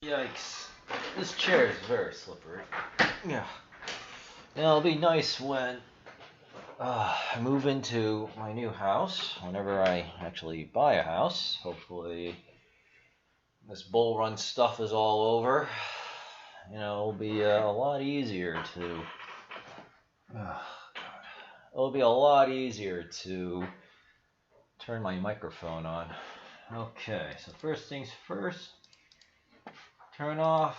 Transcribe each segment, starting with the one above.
Yikes. This chair is very slippery. Yeah. Now, it'll be nice when I move into my new house, whenever I actually buy a house. Hopefully, this bull run stuff is all over. You know, it'll be a lot easier to. It'll be a lot easier to turn my microphone on. Okay, so first things first. Turn off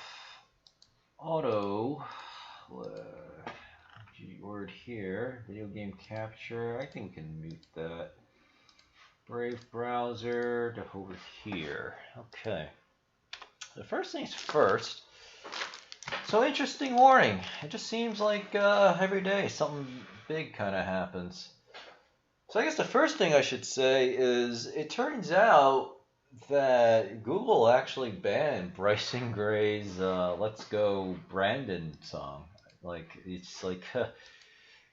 auto. Word here. Video game capture. I think we can mute that. Brave browser to over here. Okay. The first things first. So interesting warning. It just seems like every day something big kind of happens. So I guess the first thing I should say is it turns out that Google actually banned Bryson Gray's "Let's Go Brandon" song. Like it's like,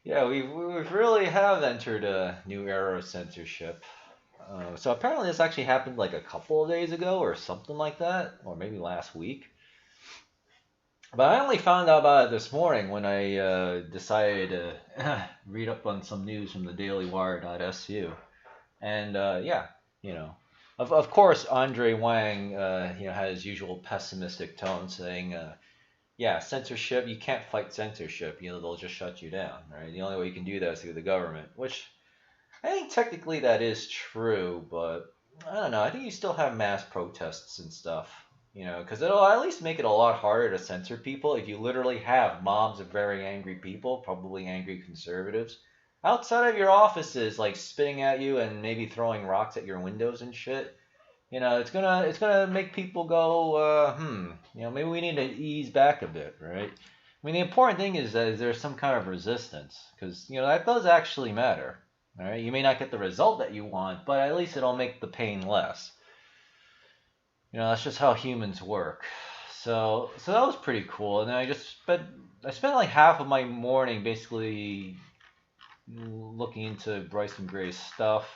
yeah, we really have entered a new era of censorship. So apparently this actually happened like a couple of days ago or something like that, or maybe last week. But I only found out about it this morning when I decided to read up on some news from the dailywire.su. And yeah, you know, of course, Andre Wang, you know, had his usual pessimistic tone saying, yeah, censorship, you can't fight censorship, you know, they'll just shut you down, right? The only way you can do that is through the government, which I think technically that is true, but I don't know, I think you still have mass protests and stuff. You know, because it'll at least make it a lot harder to censor people if you literally have mobs of very angry people, probably angry conservatives, outside of your offices, like spitting at you and maybe throwing rocks at your windows and shit. You know, it's gonna make people go, you know, maybe we need to ease back a bit, right? I mean, the important thing is that there's some kind of resistance, because you know that does actually matter. All right, you may not get the result that you want, but at least it'll make the pain less. You know, that's just how humans work. So that was pretty cool. And then I spent like half of my morning basically looking into Bryson Gray's stuff.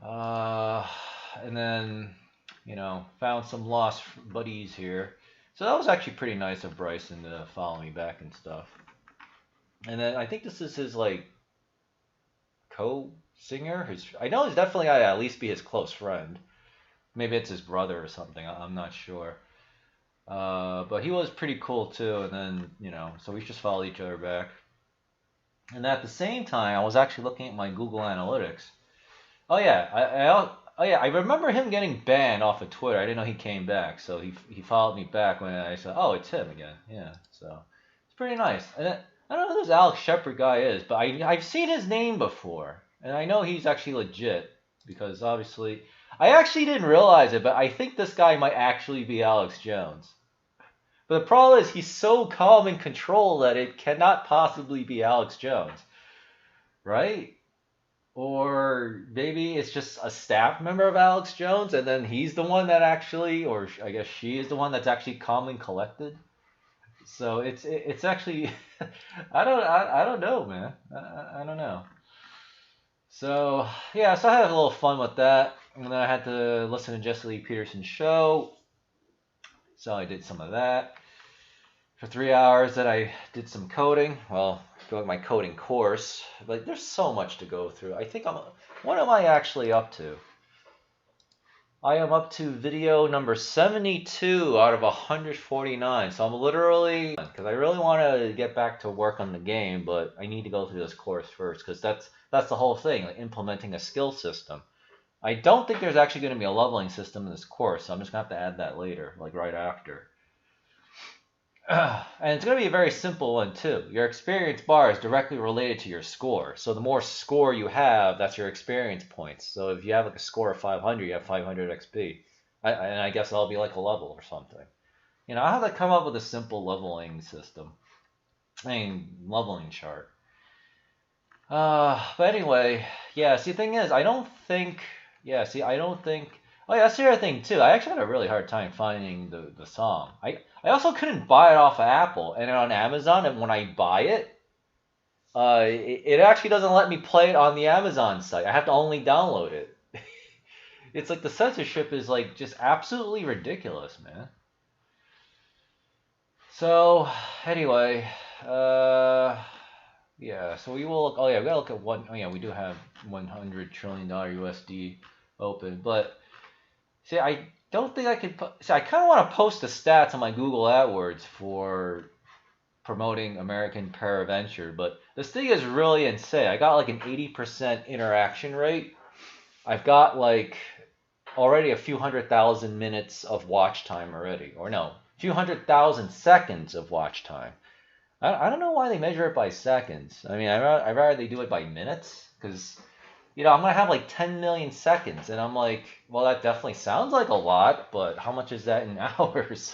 And then, you know, found some lost buddies here. So that was actually pretty nice of Bryson to follow me back and stuff. And then I think this is his like co-singer. I know he's definitely got to at least be his close friend. Maybe it's his brother or something. I'm not sure. But he was pretty cool too. And then, you know, so we just followed each other back. And at the same time, I was actually looking at my Google Analytics. Oh yeah, I remember him getting banned off of Twitter. I didn't know he came back. So he followed me back when I said, oh, it's him again. Yeah, so it's pretty nice. And I don't know who this Alex Shepard guy is, but I've seen his name before. And I know he's actually legit because obviously... I actually didn't realize it, but I think this guy might actually be Alex Jones. But the problem is he's so calm and controlled that it cannot possibly be Alex Jones. Right? Or maybe it's just a staff member of Alex Jones, and then he's the one that actually, or I guess she is the one that's actually calm and collected. So it's actually, I don't know, man. I don't know. So yeah, so I had a little fun with that. And then I had to listen to Jesse Lee Peterson's show. So I did some of that. For 3 hours that I did some coding. Well, doing my coding course. But there's so much to go through. I think what am I actually up to? I am up to video number 72 out of 149. So I'm literally, because I really want to get back to work on the game, but I need to go through this course first, because that's the whole thing, like implementing a skill system. I don't think there's actually going to be a leveling system in this course, so I'm just going to have to add that later, like right after. And it's going to be a very simple one too. Your experience bar is directly related to your score. So the more score you have, that's your experience points. So if you have like a score of 500, you have 500 XP. And I guess that'll be like a level or something. You know, I have to come up with a simple leveling system. I mean, leveling chart. But anyway, yeah, see, the thing is, I don't think... Oh yeah, that's the other thing too. I actually had a really hard time finding the song. I also couldn't buy it off of Apple, and on Amazon, and when I buy it, it actually doesn't let me play it on the Amazon site. I have to only download it. It's like the censorship is like just absolutely ridiculous, man. So anyway, yeah. So we will. Oh yeah, we gotta look at one. Oh yeah, we do have $100 trillion USD open, but see, I don't think I could. See, I kind of want to post the stats on my Google AdWords for promoting American Paraventure, but this thing is really insane. I got like an 80% interaction rate. I've got like already a few 100,000 minutes of watch time already, or no, a few 100,000 seconds of watch time. I don't know why they measure it by seconds. I mean, I'd rather they do it by minutes, because I'm gonna have like 10 million seconds, and I'm like, well, that definitely sounds like a lot, but how much is that in hours?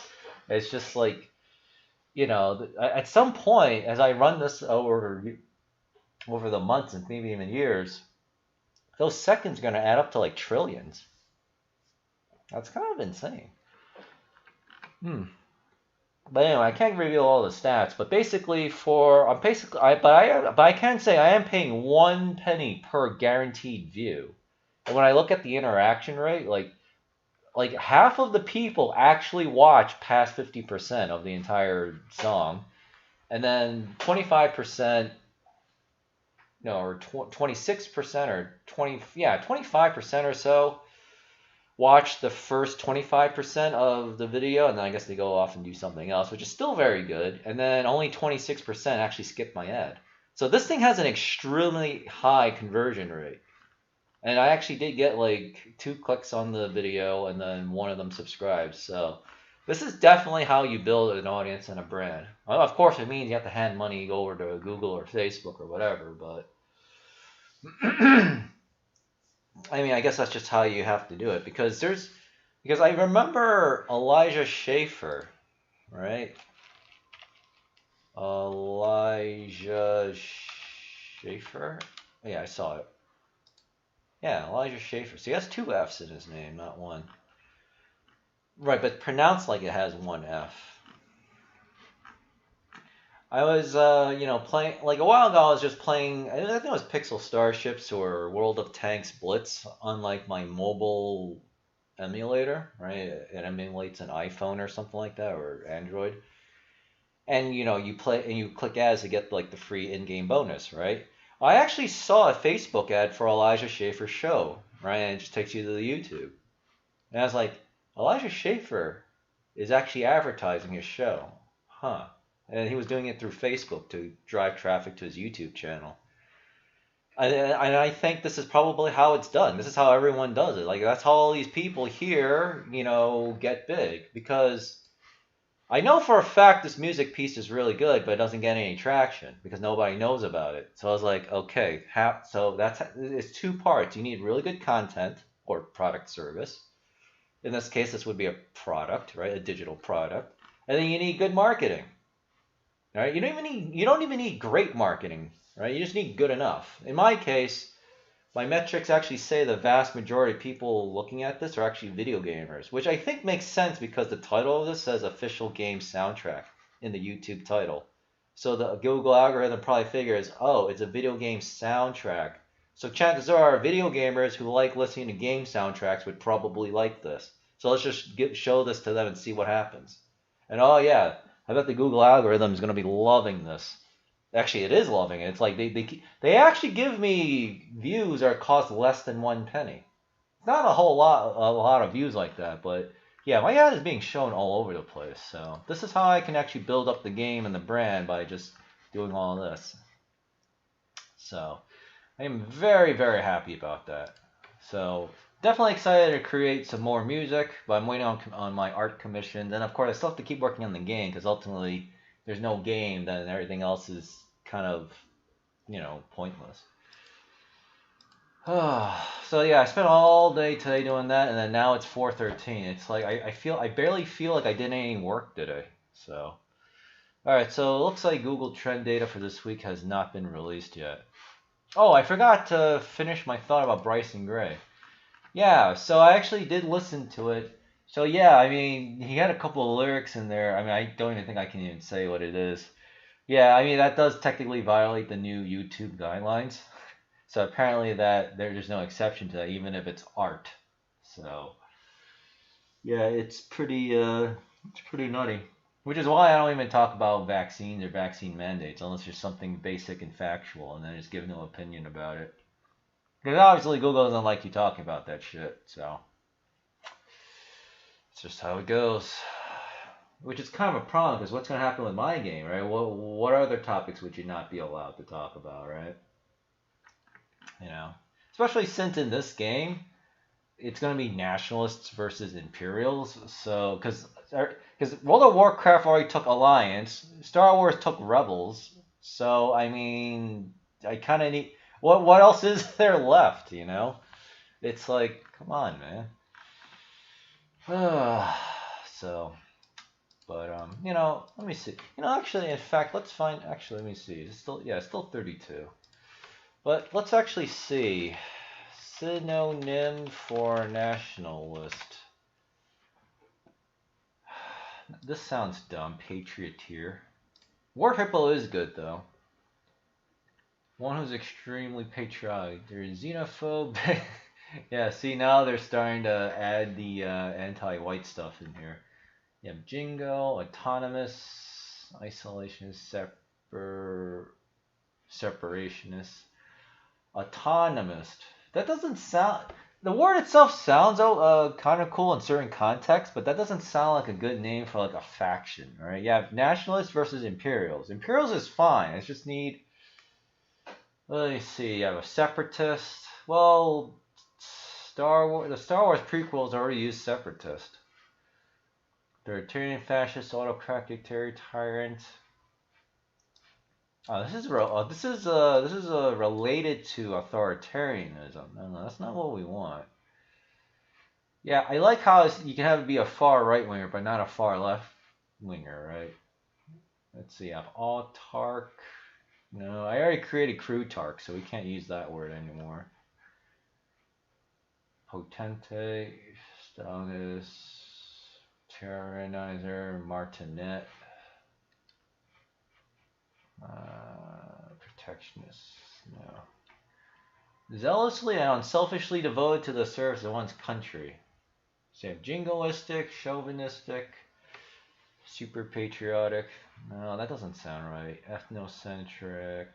It's just like, at some point, as I run this over the months and maybe even years, those seconds are going to add up to like trillions. That's kind of insane. But anyway, I can't reveal all the stats. But basically, but I can say I am paying 1 penny per guaranteed view. And when I look at the interaction rate, like half of the people actually watch past 50% of the entire song, and then 25%, or 26% or 25% or so watch the first 25% of the video, and then I guess they go off and do something else, which is still very good, and then only 26% actually skip my ad. So this thing has an extremely high conversion rate. And I actually did get like 2 clicks on the video, and then one of them subscribes. So this is definitely how you build an audience and a brand. Well, of course, it means you have to hand money over to Google or Facebook or whatever, but I mean, I guess that's just how you have to do it, because I remember Elijah Schaefer, right? Elijah Schaefer? Yeah, I saw it. Yeah, Elijah Schaefer. So he has 2 F's in his name, not 1. Right, but pronounced like it has 1 F. I was, playing, like a while ago, I was just playing, I think it was Pixel Starships or World of Tanks Blitz on like my mobile emulator, right? It emulates an iPhone or something like that, or Android. And, you play, and you click ads to get like the free in-game bonus, right? I actually saw a Facebook ad for Elijah Schaefer's show, right? And it just takes you to the YouTube. And I was like, Elijah Schaefer is actually advertising his show. Huh. And he was doing it through Facebook to drive traffic to his YouTube channel. And I think this is probably how it's done. This is how everyone does it. Like, that's how all these people here, get big. Because I know for a fact this music piece is really good, but it doesn't get any traction because nobody knows about it. So I was like, okay, so it's 2 parts. You need really good content or product service. In this case, this would be a product, right? A digital product. And then you need good marketing. Right? You don't even need great marketing, right? You just need good enough. In my case, my metrics actually say the vast majority of people looking at this are actually video gamers, which I think makes sense because the title of this says official game soundtrack in the YouTube title. So the Google algorithm probably figures, oh, it's a video game soundtrack. So chances are video gamers who like listening to game soundtracks would probably like this. So let's just show this to them and see what happens. And oh yeah, I bet the Google algorithm is going to be loving this. Actually, it is loving it. It's like they actually give me views that cost less than 1 penny. Not a lot of views like that, but yeah, my ad is being shown all over the place. So this is how I can actually build up the game and the brand, by just doing all this. So I am very, very happy about that. So definitely excited to create some more music, but I'm waiting on my art commission. Then of course I still have to keep working on the game, because ultimately there's no game, then everything else is kind of, pointless. So yeah, I spent all day today doing that, and then now it's 4:13. It's like I barely feel like I did any work today. So alright, so it looks like Google Trend data for this week has not been released yet. Oh, I forgot to finish my thought about Bryson Gray. Yeah, so I actually did listen to it. So yeah, I mean, he had a couple of lyrics in there. I mean, I don't even think I can even say what it is. Yeah, I mean, that does technically violate the new YouTube guidelines. So apparently there's no exception to that, even if it's art. So yeah, it's pretty nutty. Which is why I don't even talk about vaccines or vaccine mandates unless there's something basic and factual, and then just give no opinion about it. Because obviously Google doesn't like you talking about that shit, so it's just how it goes. Which is kind of a problem, because what's going to happen with my game, right? What other topics would you not be allowed to talk about, right? You know, especially since in this game, it's going to be nationalists versus imperials. So, because World of Warcraft already took alliance, Star Wars took rebels. So, I mean, I kind of need what else is there left? You know, it's like, come on, man. So, but you know, let me see. You know, actually, in fact, let's find. Actually, let me see. It's still, yeah, it's still 32. But let's actually see. Synonym for nationalist. This sounds dumb. Patrioteer. War hippo is good though. One who's extremely patriotic. They're xenophobe. Yeah, see now they're starting to add the anti-white stuff in here. You have jingo, autonomous, isolationist, separationist, autonomist. That doesn't sound. The word itself sounds kind of cool in certain contexts, but that doesn't sound like a good name for like a faction, right? You have nationalists versus imperials. Imperials is fine. I just need. Let me see. You have a separatist. Well, the Star Wars prequels already used separatist. Authoritarian, fascist, autocratic, tyrant. Oh, this is related to authoritarianism. No, that's not what we want. Yeah, I like how you can have it be a far right winger, but not a far left winger, right? Let's see. I have autark. No, I already created crutarch, so we can't use that word anymore. Potente, Stalinist, tyrannizer, martinet. Protectionist, no. Zealously and unselfishly devoted to the service of one's country. So you have jingoistic, chauvinistic, super patriotic. No, that doesn't sound right. Ethnocentric.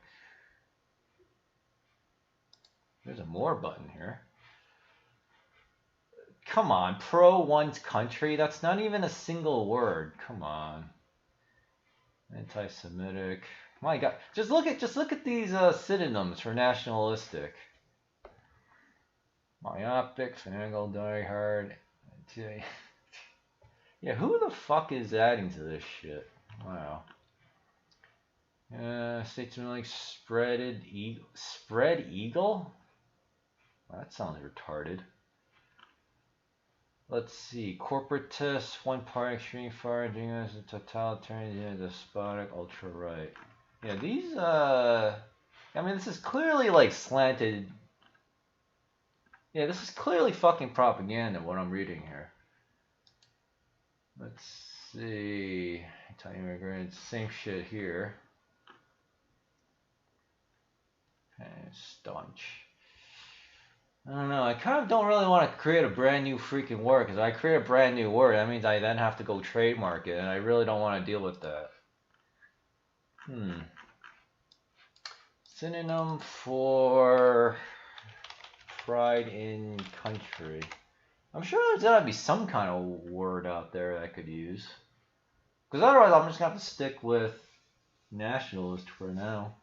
There's a more button here. Come on, pro one's country? That's not even a single word. Come on. Anti-Semitic. My God, just look at these synonyms for nationalistic. Myopic, finagle, diehard. Yeah, who the fuck is adding to this shit? Wow. Statesmanlike, spread eagle? Well, that sounds retarded. Let's see. Corporatist, one party, extreme far, totalitarian, despotic, ultra right. Yeah, these I mean, this is clearly like slanted. Yeah, this is clearly fucking propaganda, what I'm reading here. Let's see. Anti-immigrants, same shit here. And staunch. I don't know. I kind of don't really want to create a brand new freaking word, because I create a brand new word, that means I then have to go trademark it, and I really don't want to deal with that. Synonym for pride in country. I'm sure there's gotta be some kind of word out there that I could use. Because otherwise I'm just gonna have to stick with nationalist for now.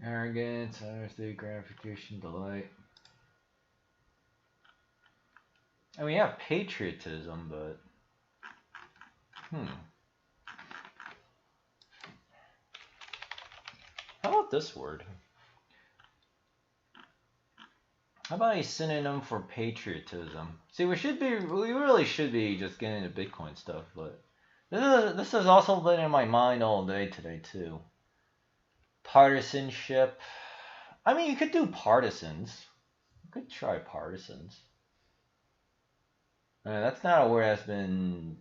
Arrogance, honesty, gratification, delight. I mean, yeah, patriotism, but how about this word? How about a synonym for patriotism? See, we really should be just getting into Bitcoin stuff, but this has also been in my mind all day today too. Partisanship. I mean, you could do partisans. You could try partisans. That's not a word that's been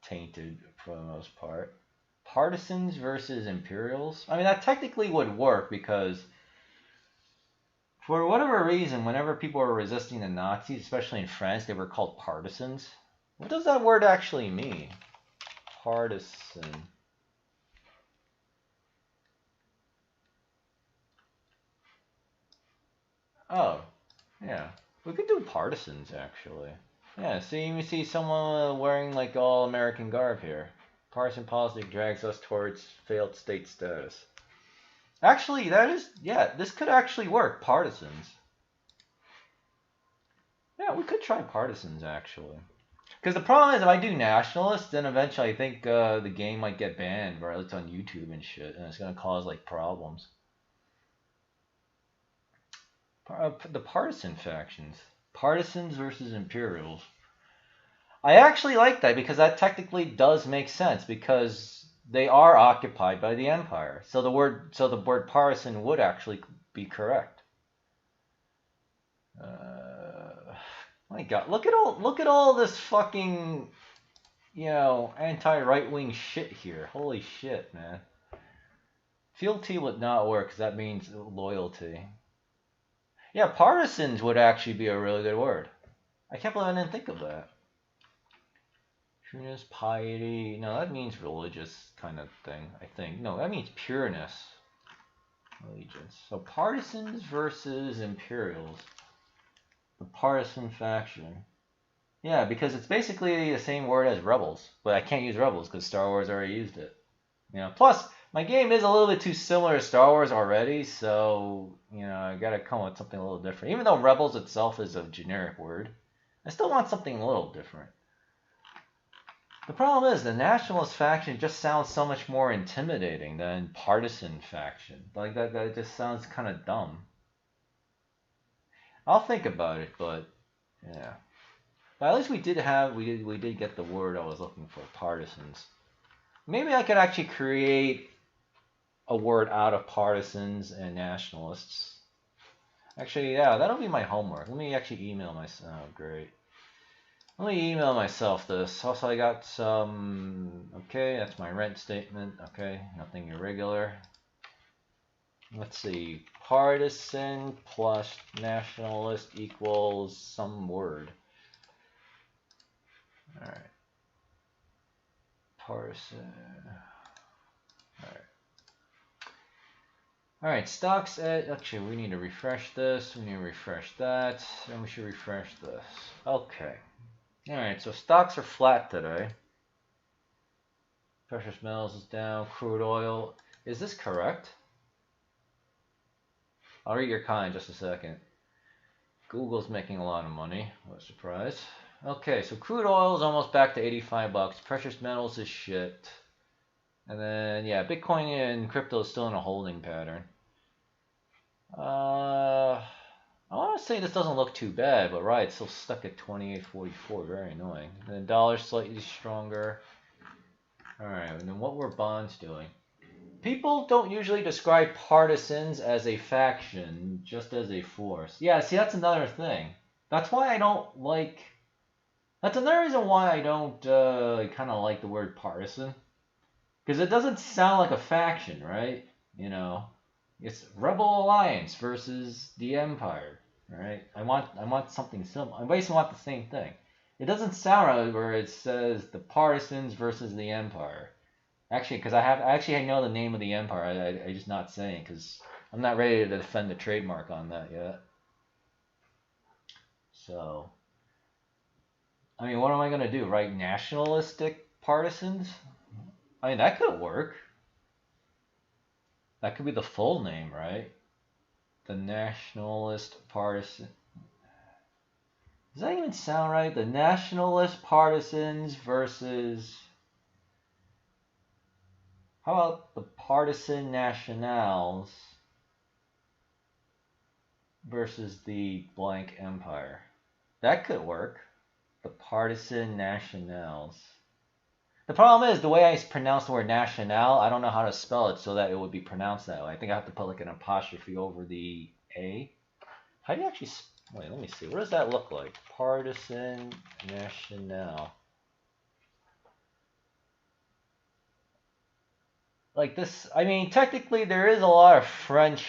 tainted for the most part. Partisans versus imperials. I mean, that technically would work because For whatever reason, whenever people were resisting the Nazis, especially in France, they were called partisans. What does that word actually mean? Partisan. Oh, yeah. We could do partisans, actually. Yeah, see, you see someone wearing like all American garb here. Partisan politics drags us towards failed state status. Actually, that is, yeah, this could actually work. Partisans. Yeah, we could try partisans, actually. Because the problem is, if I do nationalists, then eventually I think the game might get banned, or at least on YouTube and shit, and it's going to cause, like, problems. The partisan factions. Partisans versus Imperials. I actually like that, because that technically does make sense, because they are occupied by the Empire. So the word partisan would actually be correct. My God, look at all this fucking, anti-right-wing shit here. Holy shit, man. Fealty would not work, because that means loyalty. Yeah, partisans would actually be a really good word. I can't believe I didn't think of that. Trueness, piety. No, that means religious kind of thing, I think. No, that means pureness. Allegiance. So partisans versus Imperials. The partisan faction. Yeah, because it's basically the same word as rebels. But I can't use rebels because Star Wars already used it. Plus, my game is a little bit too similar to Star Wars already, so, I gotta come up with something a little different. Even though rebels itself is a generic word, I still want something a little different. The problem is, the nationalist faction just sounds so much more intimidating than partisan faction. Like, that just sounds kind of dumb. I'll think about it, but, yeah. But at least we did get the word I was looking for, partisans. Maybe I could actually create a word out of partisans and nationalists. Actually, yeah, that'll be my homework. Let me actually email myself. Oh, great. Let me email myself this. Also, I got some... Okay, that's my rent statement. Okay, nothing irregular. Let's see. Partisan plus nationalist equals some word. Alright. Partisan. Alright. Alright, stocks at... Actually, we need to refresh this. We need to refresh that. And we should refresh this. Okay. Alright, so stocks are flat today. Precious metals is down. Crude oil. Is this correct? I'll read your comment in just a second. Google's making a lot of money. What a surprise. Okay, so crude oil is almost back to 85 bucks. Precious metals is shit. And then, yeah, Bitcoin and crypto is still in a holding pattern. I want to say this doesn't look too bad, but right, it's still stuck at 28.44. Very annoying. And the dollar's slightly stronger. Alright, and then what were bonds doing? People don't usually describe partisans as a faction, just as a force. Yeah, see, that's another thing. That's why I don't like... That's another reason why I don't kind of like the word partisan. Because it doesn't sound like a faction, right? It's Rebel Alliance versus the Empire, right? I want something similar. I basically want the same thing. It doesn't sound right where it says the partisans versus the Empire. Actually, because I know the name of the Empire. I just not saying because I'm not ready to defend the trademark on that yet. So, I mean, what am I gonna do? Write nationalistic partisans? I mean, that could work. That could be the full name, right? The nationalist partisan. Does that even sound right? The nationalist partisans versus... How about the partisan nationals versus the blank empire? That could work. The partisan nationals. The problem is, the way I pronounce the word national, I don't know how to spell it so that it would be pronounced that way. I think I have to put like an apostrophe over the A. How do you actually... Wait, let me see. What does that look like? Partisan national. Like this, I mean, technically there is a lot of French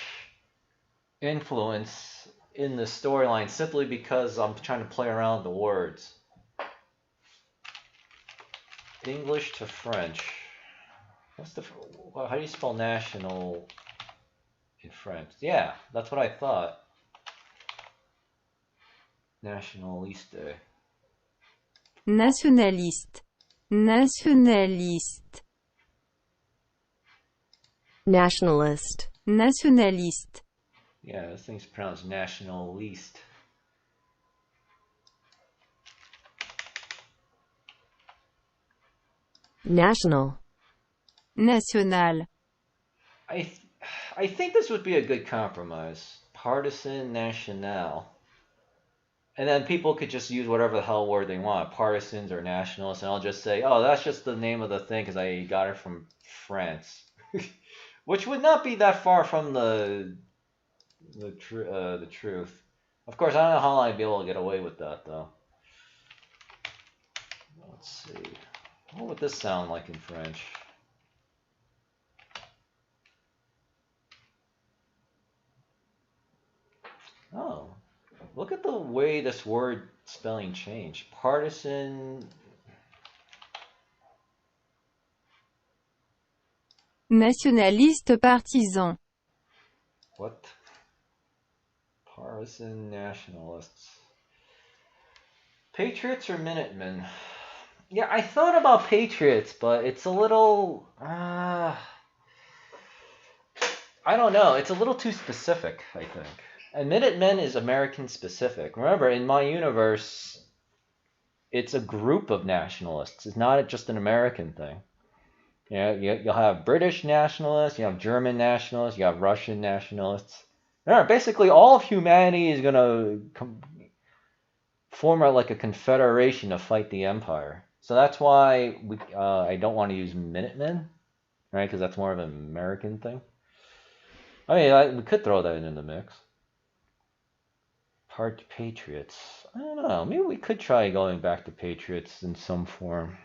influence in the storyline simply because I'm trying to play around with the words. English to French. How do you spell national in French? Yeah, that's what I thought. Nationaliste. Nationaliste. Nationaliste. Nationalist. Nationaliste. Yeah, this thing's pronounced nationaliste. National. National. I think this would be a good compromise. Partisan national. And then people could just use whatever the hell word they want, partisans or nationalists, and I'll just say, oh, that's just the name of the thing because I got it from France. Which would not be that far from the truth. Of course, I don't know how long I'd be able to get away with that, though. Let's see. What would this sound like in French? Oh, look at the way this word spelling changed. Partisan. Nationaliste partisan. What? Partisan nationalists. Patriots or Minutemen? Yeah, I thought about Patriots, but it's a little... I don't know. It's a little too specific, I think. And Minutemen is American specific. Remember, in my universe, it's a group of nationalists. It's not just an American thing. Yeah, you'll have British nationalists, you have German nationalists, you have Russian nationalists. Remember, basically all of humanity is going to form like a confederation to fight the empire. So that's why I don't want to use Minutemen, right? Because that's more of an American thing. I mean, we could throw that in the mix. Patriots. I don't know. Maybe we could try going back to Patriots in some form.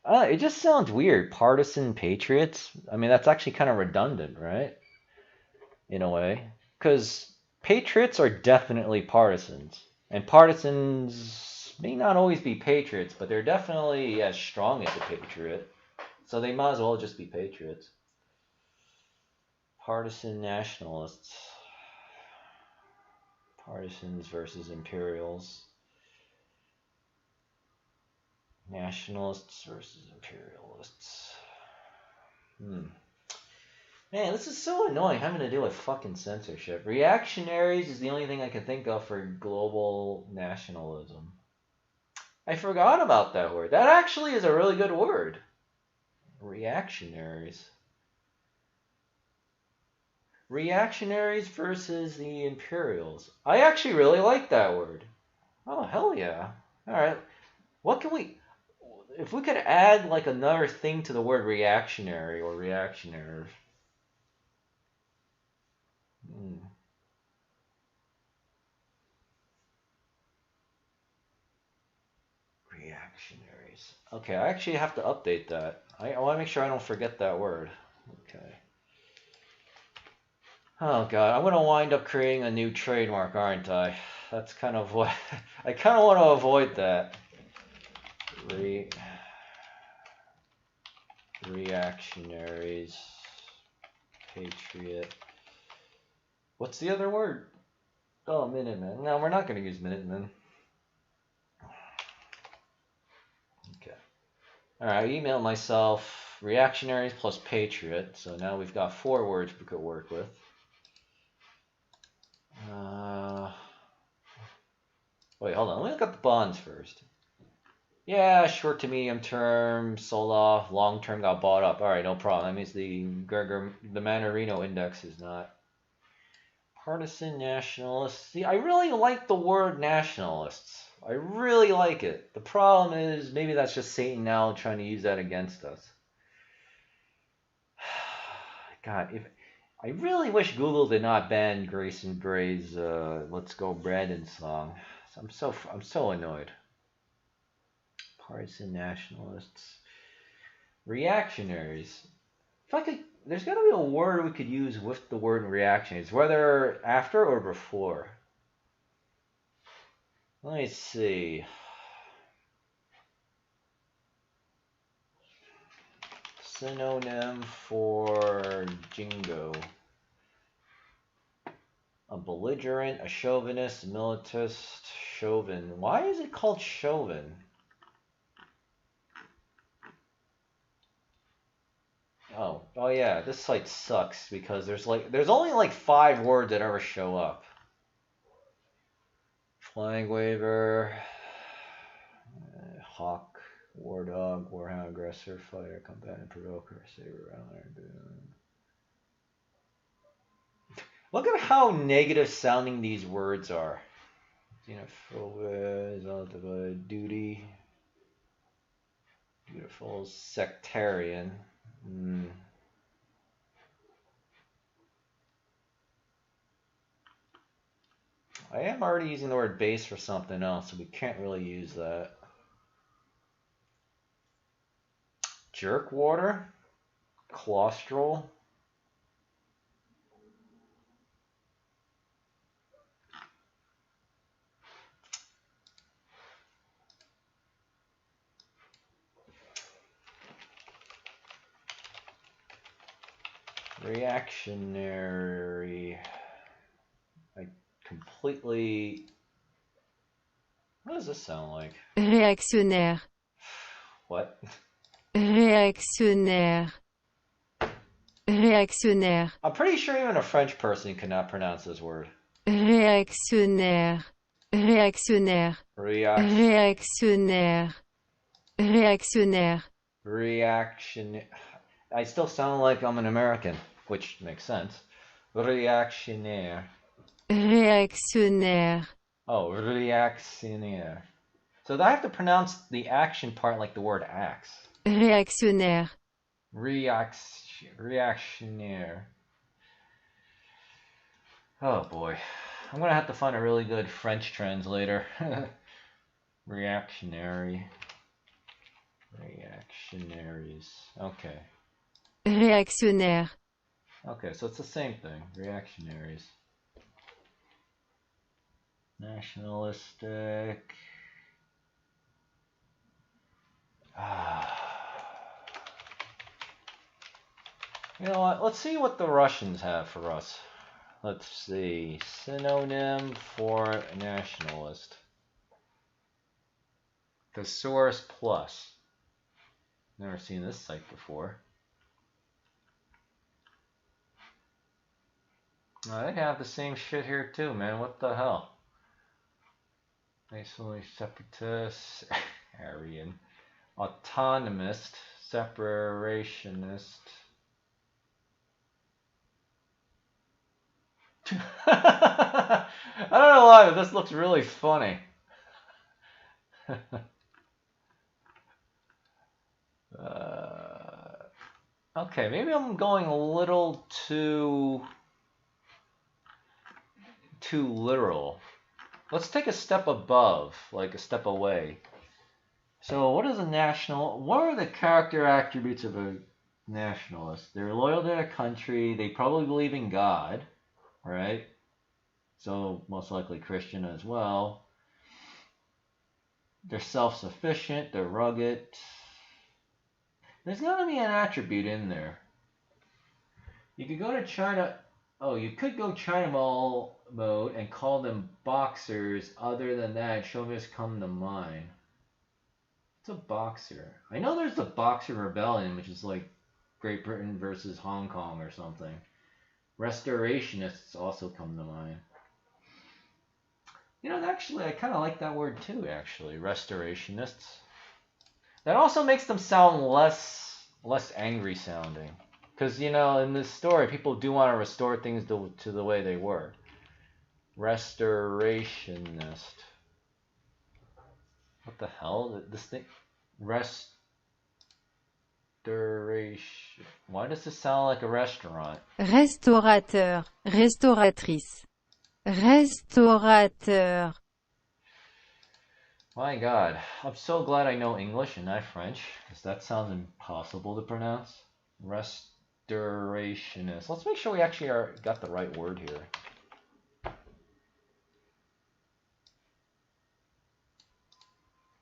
It just sounds weird. Partisan Patriots. I mean, that's actually kind of redundant, right? In a way. Because Patriots are definitely partisans. And partisans may not always be patriots, but they're definitely as strong as a patriot. So they might as well just be patriots. Partisan nationalists. Partisans versus imperials. Nationalists versus imperialists. Man, this is so annoying having to deal with fucking censorship. Reactionaries is the only thing I can think of for global nationalism. I forgot about that word. That actually is a really good word. Reactionaries. Reactionaries versus the imperials. I actually really like that word. Oh, hell yeah. Alright. What can we... If we could add like another thing to the word reactionary or reactionaries. Reactionaries. Okay, I actually have to update that. I want to make sure I don't forget that word. Okay. Oh god, I'm going to wind up creating a new trademark, aren't I? That's kind of what... I kind of want to avoid that. Reactionaries. Patriot. What's the other word? Oh, Minutemen. No, we're not going to use Minutemen. Okay. Alright, I emailed myself reactionaries plus patriot. So now we've got 4 words we could work with. Wait, hold on. Let me look up the bonds first. Yeah, short to medium term, sold off, long term got bought up. Alright, no problem. That means the Manarino index is not. Partisan nationalists. See, I really like the word nationalists. I really like it. The problem is maybe that's just Satan now trying to use that against us. God, I really wish Google did not ban Grayson Gray's "Let's Go Brandon" song. I'm so annoyed. Partisan nationalists, reactionaries. If I could, there's got to be a word we could use with the word reactions, whether after or before. Let me see. Synonym for jingo. A belligerent, a chauvinist, militarist, chauvin. Why is it called chauvin? Oh yeah, this site sucks because there's only like 5 words that ever show up. Flag waver, hawk, war dog, warhound, aggressor, fighter, combatant, provoker, saber, rattler. Look at how negative sounding these words are. Xenophobic, duty, beautiful, sectarian. I am already using the word base for something else, so we can't really use that. Jerkwater, claustral. Reactionary. I completely. What does this sound like? Réactionnaire. What? Réactionnaire. Réactionnaire. I'm pretty sure even a French person cannot pronounce this word. Réactionnaire. Réactionnaire. Réactionnaire. Réactionnaire. Reaction. I still sound like I'm an American, which makes sense. Reactionnaire. Réactionnaire. Oh, reactionnaire. So I have to pronounce the action part like the word axe. Réactionnaire. Reactionnaire. Oh boy. I'm gonna have to find a really good French translator. Reactionary. Reactionaries. Okay. Réactionnaire. Okay, so it's the same thing. Reactionaries. Nationalistic. You know what? Let's see what the Russians have for us. Let's see. Synonym for nationalist. Thesaurus Plus. Never seen this site before. They have the same shit here too, man. What the hell? Nationally separatist, Aryan, autonomist, separationist. I don't know why, but this looks really funny. Okay, maybe I'm going a little too literal. Let's take a step above, like a step away. So what is a national? What are the character attributes of a nationalist? They're loyal to their country. They probably believe in God, right? So most likely Christian as well. They're self-sufficient. They're rugged. There's got to be an attribute in there. You could go to China. Oh, you could go China mode and call them boxers. Other than that, chauvinists come to mind. What's a boxer? I know there's the Boxer Rebellion, which is like Great Britain versus Hong Kong or something. Restorationists also come to mind. You know, actually, I kind of like that word too, actually. Restorationists. That also makes them sound less angry sounding. Because, you know, in this story, people do want to restore things to the way they were. Restorationist. What the hell? This thing? Restoration. Why does this sound like a restaurant? Restaurateur. Restauratrice. Restaurateur. My God. I'm so glad I know English and not French. Because that sounds impossible to pronounce. restorationist. Let's make sure we actually got the right word here.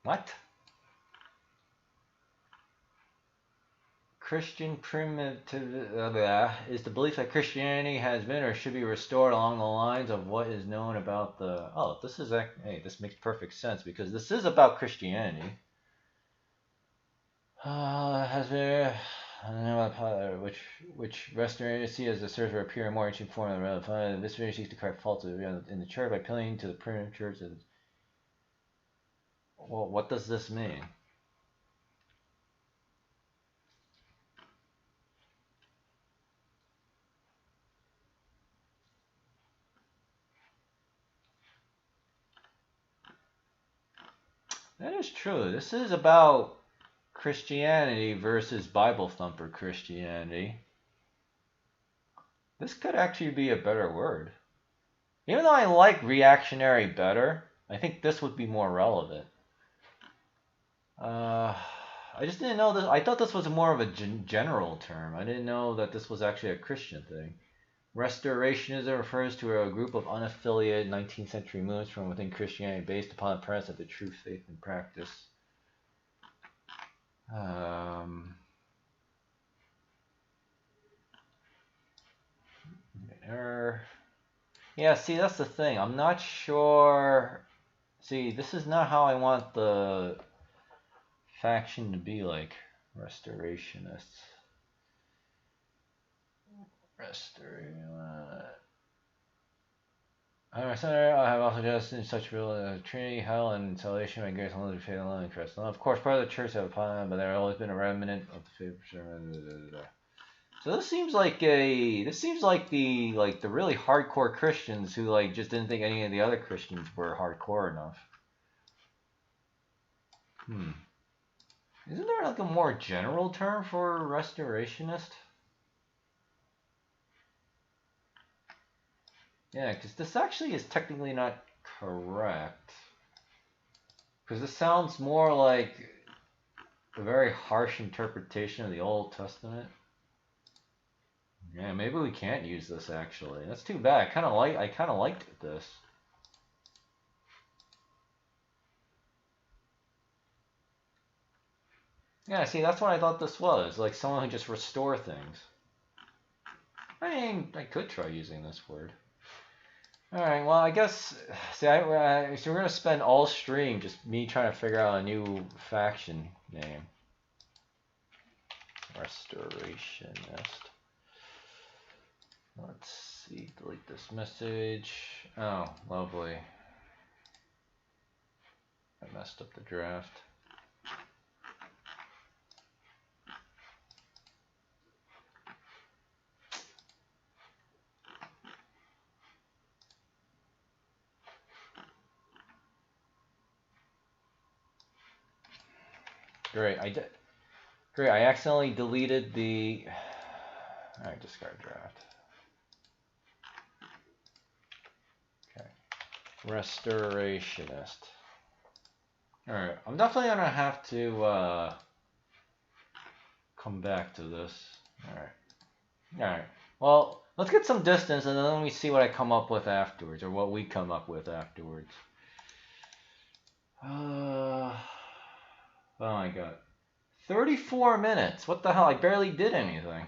What? Christian primitive is the belief that Christianity has been or should be restored along the lines of what is known about the. Oh, this is hey, this makes perfect sense because this is about Christianity. Has been which restoration see as the search for a pure and more ancient form of the relevant. This really seeks to correct faults in the church by appealing to the primitive church. Well, what does this mean? That is true. This is about Christianity versus Bible thumper Christianity. This could actually be a better word. Even though I like reactionary better, I think this would be more relevant. I just didn't know this. I thought this was more of a general term. I didn't know that this was actually a Christian thing. Restorationism refers to a group of unaffiliated 19th century movements from within Christianity based upon the premise of the true faith and practice. Yeah, see, that's the thing. I'm not sure. See, this is not how I want the faction to be like. Restorationists. I have also just in such real Trinity, hell, and salvation by grace alone, faith alone, in Christ alone. Of course, part of the church have upon, but there have always been a remnant of the faith. So this seems like the really hardcore Christians who like just didn't think any of the other Christians were hardcore enough. Isn't there like a more general term for restorationist? Yeah, because this actually is technically not correct. Because this sounds more like a very harsh interpretation of the Old Testament. Yeah, maybe we can't use this actually. That's too bad. I kind of liked this. Yeah, see, that's what I thought this was. Like someone who just restore things. I mean, I could try using this word. Alright, well, I guess, see, so we're going to spend all stream just me trying to figure out a new faction name. Restorationist. Let's see, delete this message. Oh, lovely. I messed up the draft. Great, Great, I accidentally deleted the. Alright, discard draft. Okay. Restorationist. Alright, I'm definitely gonna have to come back to this. Alright, well, let's get some distance and then let me see what I come up with afterwards, or what we come up with afterwards. Oh my god. 34 minutes! What the hell? I barely did anything.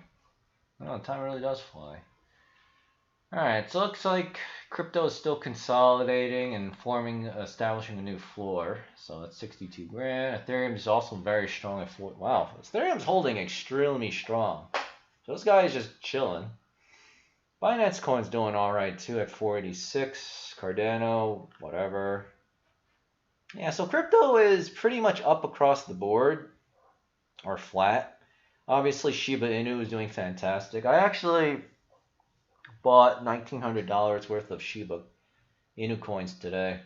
Oh, time really does fly. Alright, so it looks like crypto is still consolidating and establishing a new floor. So that's 62 grand. Ethereum is also very strong at 4. Wow, Ethereum's holding extremely strong. So this guy is just chilling. Binance Coin's doing alright too at 486. Cardano, whatever. Yeah, so crypto is pretty much up across the board, or flat. Obviously, Shiba Inu is doing fantastic. I actually bought $1,900 worth of Shiba Inu coins today.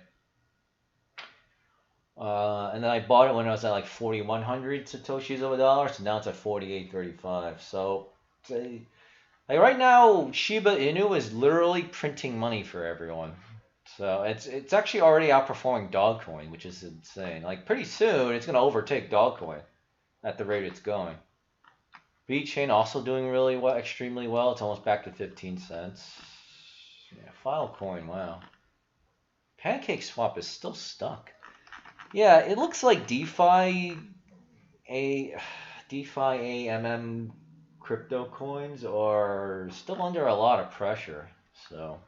And then I bought it when it was at like 4,100 Satoshis of a dollar, so now it's at 48.35. So, like right now, Shiba Inu is literally printing money for everyone. So it's actually already outperforming Dogcoin, which is insane. Like pretty soon, it's gonna overtake Dogcoin at the rate it's going. VeChain also doing really well, extremely well. It's almost back to 15 cents. Yeah, Filecoin, wow. PancakeSwap is still stuck. Yeah, it looks like DeFi AMM crypto coins are still under a lot of pressure. So,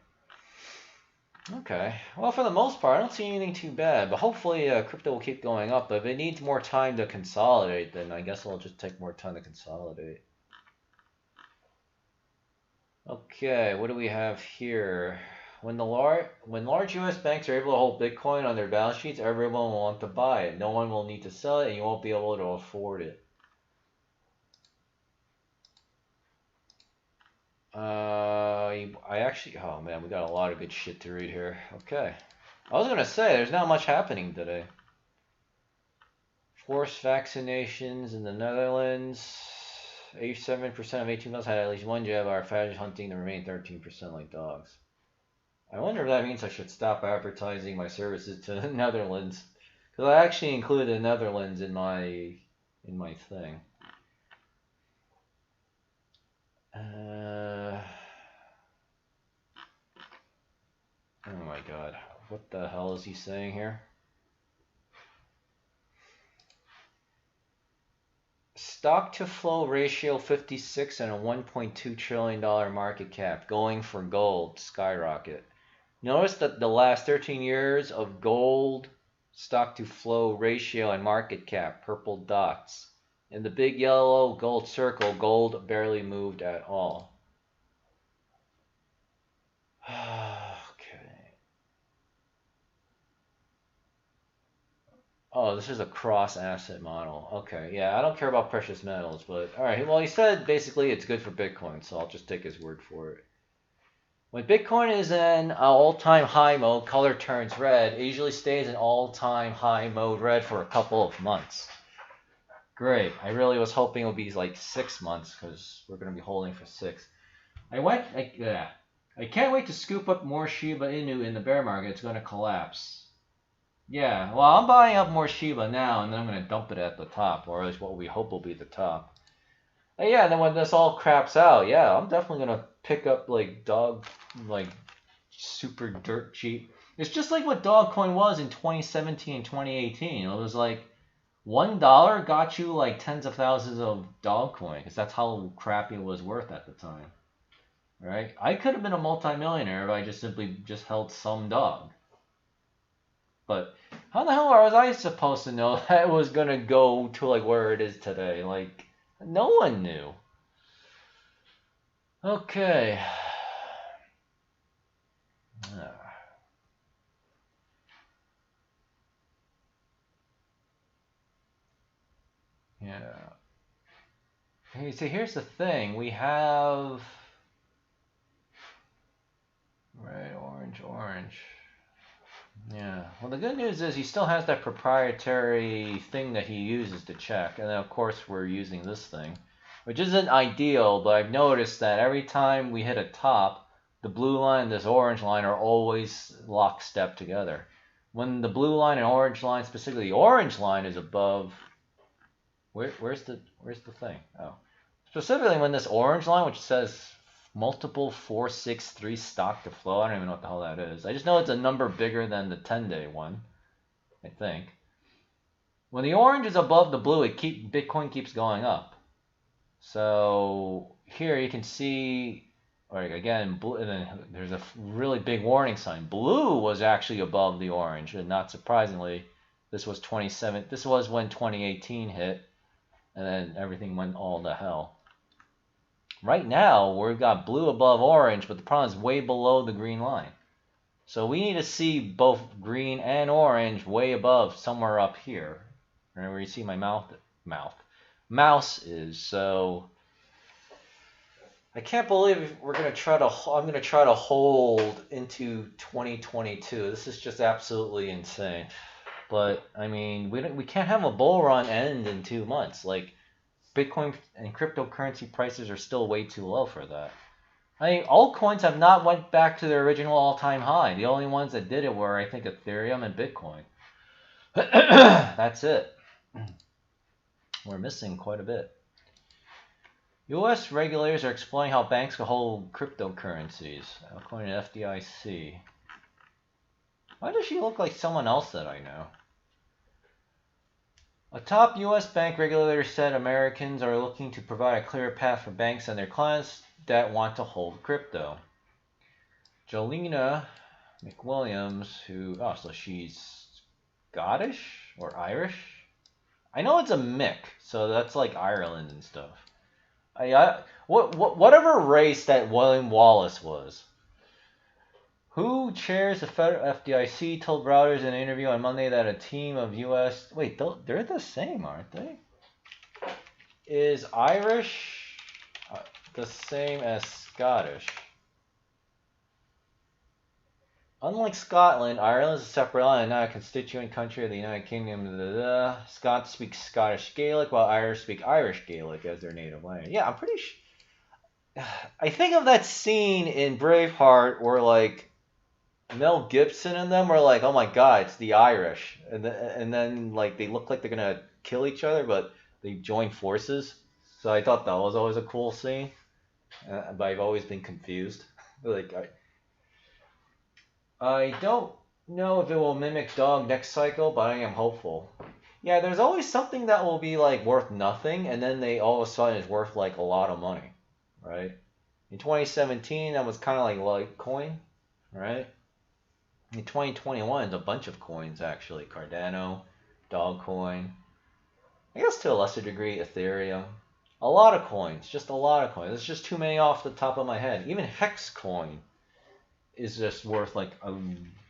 okay. Well, for the most part, I don't see anything too bad. But hopefully, crypto will keep going up. But if it needs more time to consolidate, then I guess it'll just take more time to consolidate. Okay, what do we have here? When large U.S. banks are able to hold Bitcoin on their balance sheets, everyone will want to buy it. No one will need to sell it, and you won't be able to afford it. I actually, oh man, we got a lot of good shit to read here. Okay. I was gonna say, there's not much happening today. Forced vaccinations in the Netherlands. 87% of 18-months had at least one jab, are fast hunting the remaining 13% like dogs. I wonder if that means I should stop advertising my services to the Netherlands. Because I actually included the Netherlands in my thing. Oh my god. What the hell is he saying here? Stock to flow ratio 56 and a $1.2 trillion market cap. Going for gold. Skyrocket. Notice that the last 13 years of gold stock to flow ratio and market cap. Purple dots. In the big yellow gold circle, gold barely moved at all. Okay. Oh, this is a cross asset model. Okay, yeah, I don't care about precious metals, but all right. Well, he said basically it's good for Bitcoin, so I'll just take his word for it. When Bitcoin is in all-time high mode, color turns red. It usually stays in all-time high mode red for a couple of months. Great. I really was hoping it would be like 6 months because we're going to be holding for 6. I can't wait to scoop up more Shiba Inu in the bear market. It's going to collapse. Yeah, well, I'm buying up more Shiba now, and then I'm going to dump it at the top, or at least what we hope will be the top. And yeah, and then when this all craps out, yeah, I'm definitely going to pick up, like, super dirt cheap. It's just like what Dogcoin was in 2017 and 2018. It was like $1 got you, like, tens of thousands of Dogcoin, because that's how crappy it was worth at the time. Right? I could have been a multimillionaire if I just simply just held some dog. But how the hell was I supposed to know that it was gonna go to like where it is today? Like, no one knew. Okay. Yeah. Hey, so here's the thing. We have red, orange, orange. Yeah. Well, the good news is he still has that proprietary thing that he uses to check. And then, of course, we're using this thing, which isn't ideal, but I've noticed that every time we hit a top, the blue line and this orange line are always lockstep together. When the blue line and orange line, specifically the orange line, is above... Where's the thing? Oh. Specifically when this orange line, which says multiple 463 stock to flow. I don't even know what the hell that is. I just know it's a number bigger than the 10-day one, I think. When the orange is above the blue, Bitcoin keeps going up. So here you can see, or again, blue, and then there's a really big warning sign. Blue was actually above the orange, and not surprisingly, this was 27. This was when 2018 hit, and then everything went all to hell. Right now, we've got blue above orange, but the problem is way below the green line. So we need to see both green and orange way above, somewhere up here. Right where you see my mouse is. So I can't believe I'm gonna try to hold into 2022. This is just absolutely insane. But I mean, we can't have a bull run end in 2 months. Like, Bitcoin and cryptocurrency prices are still way too low for that. I mean, altcoins have not went back to their original all-time high. The only ones that did it were, I think, Ethereum and Bitcoin. That's it. We're missing quite a bit. U.S. regulators are exploring how banks can hold cryptocurrencies, according to FDIC. Why does she look like someone else that I know? A top U.S. bank regulator said Americans are looking to provide a clearer path for banks and their clients that want to hold crypto. Jolena McWilliams, so she's Scottish or Irish? I know it's a Mick, so that's like Ireland and stuff. Whatever race that William Wallace was. Who chairs the FDIC told Reuters in an interview on Monday that a team of U.S. Wait, they're the same, aren't they? Is Irish the same as Scottish? Unlike Scotland, Ireland is a separate island, not a constituent country of the United Kingdom. Scots speak Scottish Gaelic, while Irish speak Irish Gaelic as their native language. Yeah, I'm pretty sure. I think of that scene in Braveheart where, like, Mel Gibson and them were like, oh my god, it's the Irish. And then like, they look like they're going to kill each other, but they join forces. So I thought that was always a cool scene. But I've always been confused. Like, I don't know if it will mimic dog next cycle, but I am hopeful. Yeah, there's always something that will be like worth nothing, and then they all of a sudden is worth like a lot of money, right? In 2017, that was kind of like Litecoin, right? In 2021, it's a bunch of coins actually. Cardano, Dogcoin, I guess to a lesser degree Ethereum. A lot of coins, just a lot of coins. There's just too many off the top of my head. Even Hex coin is just worth like a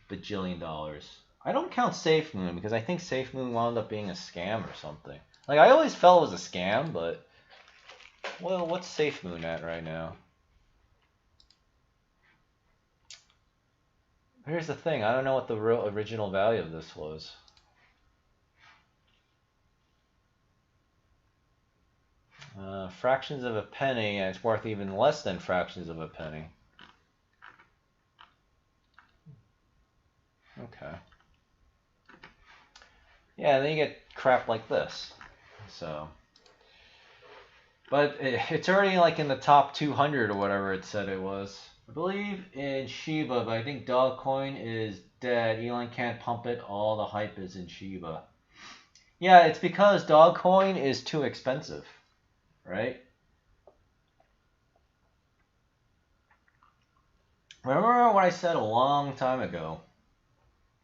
bajillion dollars. I don't count SafeMoon because I think SafeMoon wound up being a scam or something. Like, I always felt it was a scam, but well, what's SafeMoon at right now? Here's the thing, I don't know what the real original value of this was. Fractions of a penny, and it's worth even less than fractions of a penny. Okay. Yeah, and then you get crap like this. So, but it's already like in the top 200 or whatever it said it was. I believe in Shiba, but I think Dogcoin is dead. Elon can't pump it. All the hype is in Shiba. Yeah, it's because Dogcoin is too expensive, right? Remember what I said a long time ago?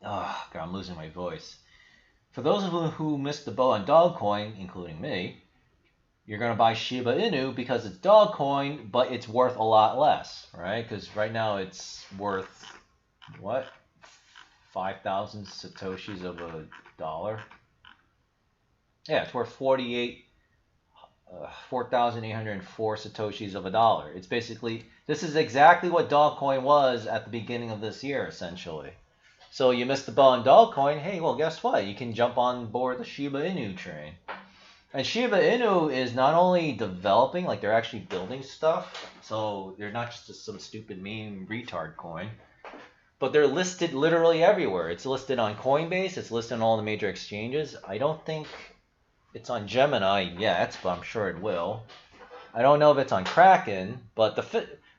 Oh, God, I'm losing my voice. For those of you who missed the boat on Dogcoin, including me, you're going to buy Shiba Inu because it's Dogcoin, but it's worth a lot less, right? Because right now it's worth, what? 5,000 Satoshis of a dollar? Yeah, it's worth 4,804 Satoshis of a dollar. It's basically, this is exactly what Dogcoin was at the beginning of this year, essentially. So you missed the boat on Dogcoin, hey, well, guess what? You can jump on board the Shiba Inu train. And Shiba Inu is not only developing, like they're actually building stuff, so they're not just some stupid meme retard coin, but they're listed literally everywhere. It's listed on Coinbase, it's listed on all the major exchanges. I don't think it's on Gemini yet, but I'm sure it will. I don't know if it's on Kraken, but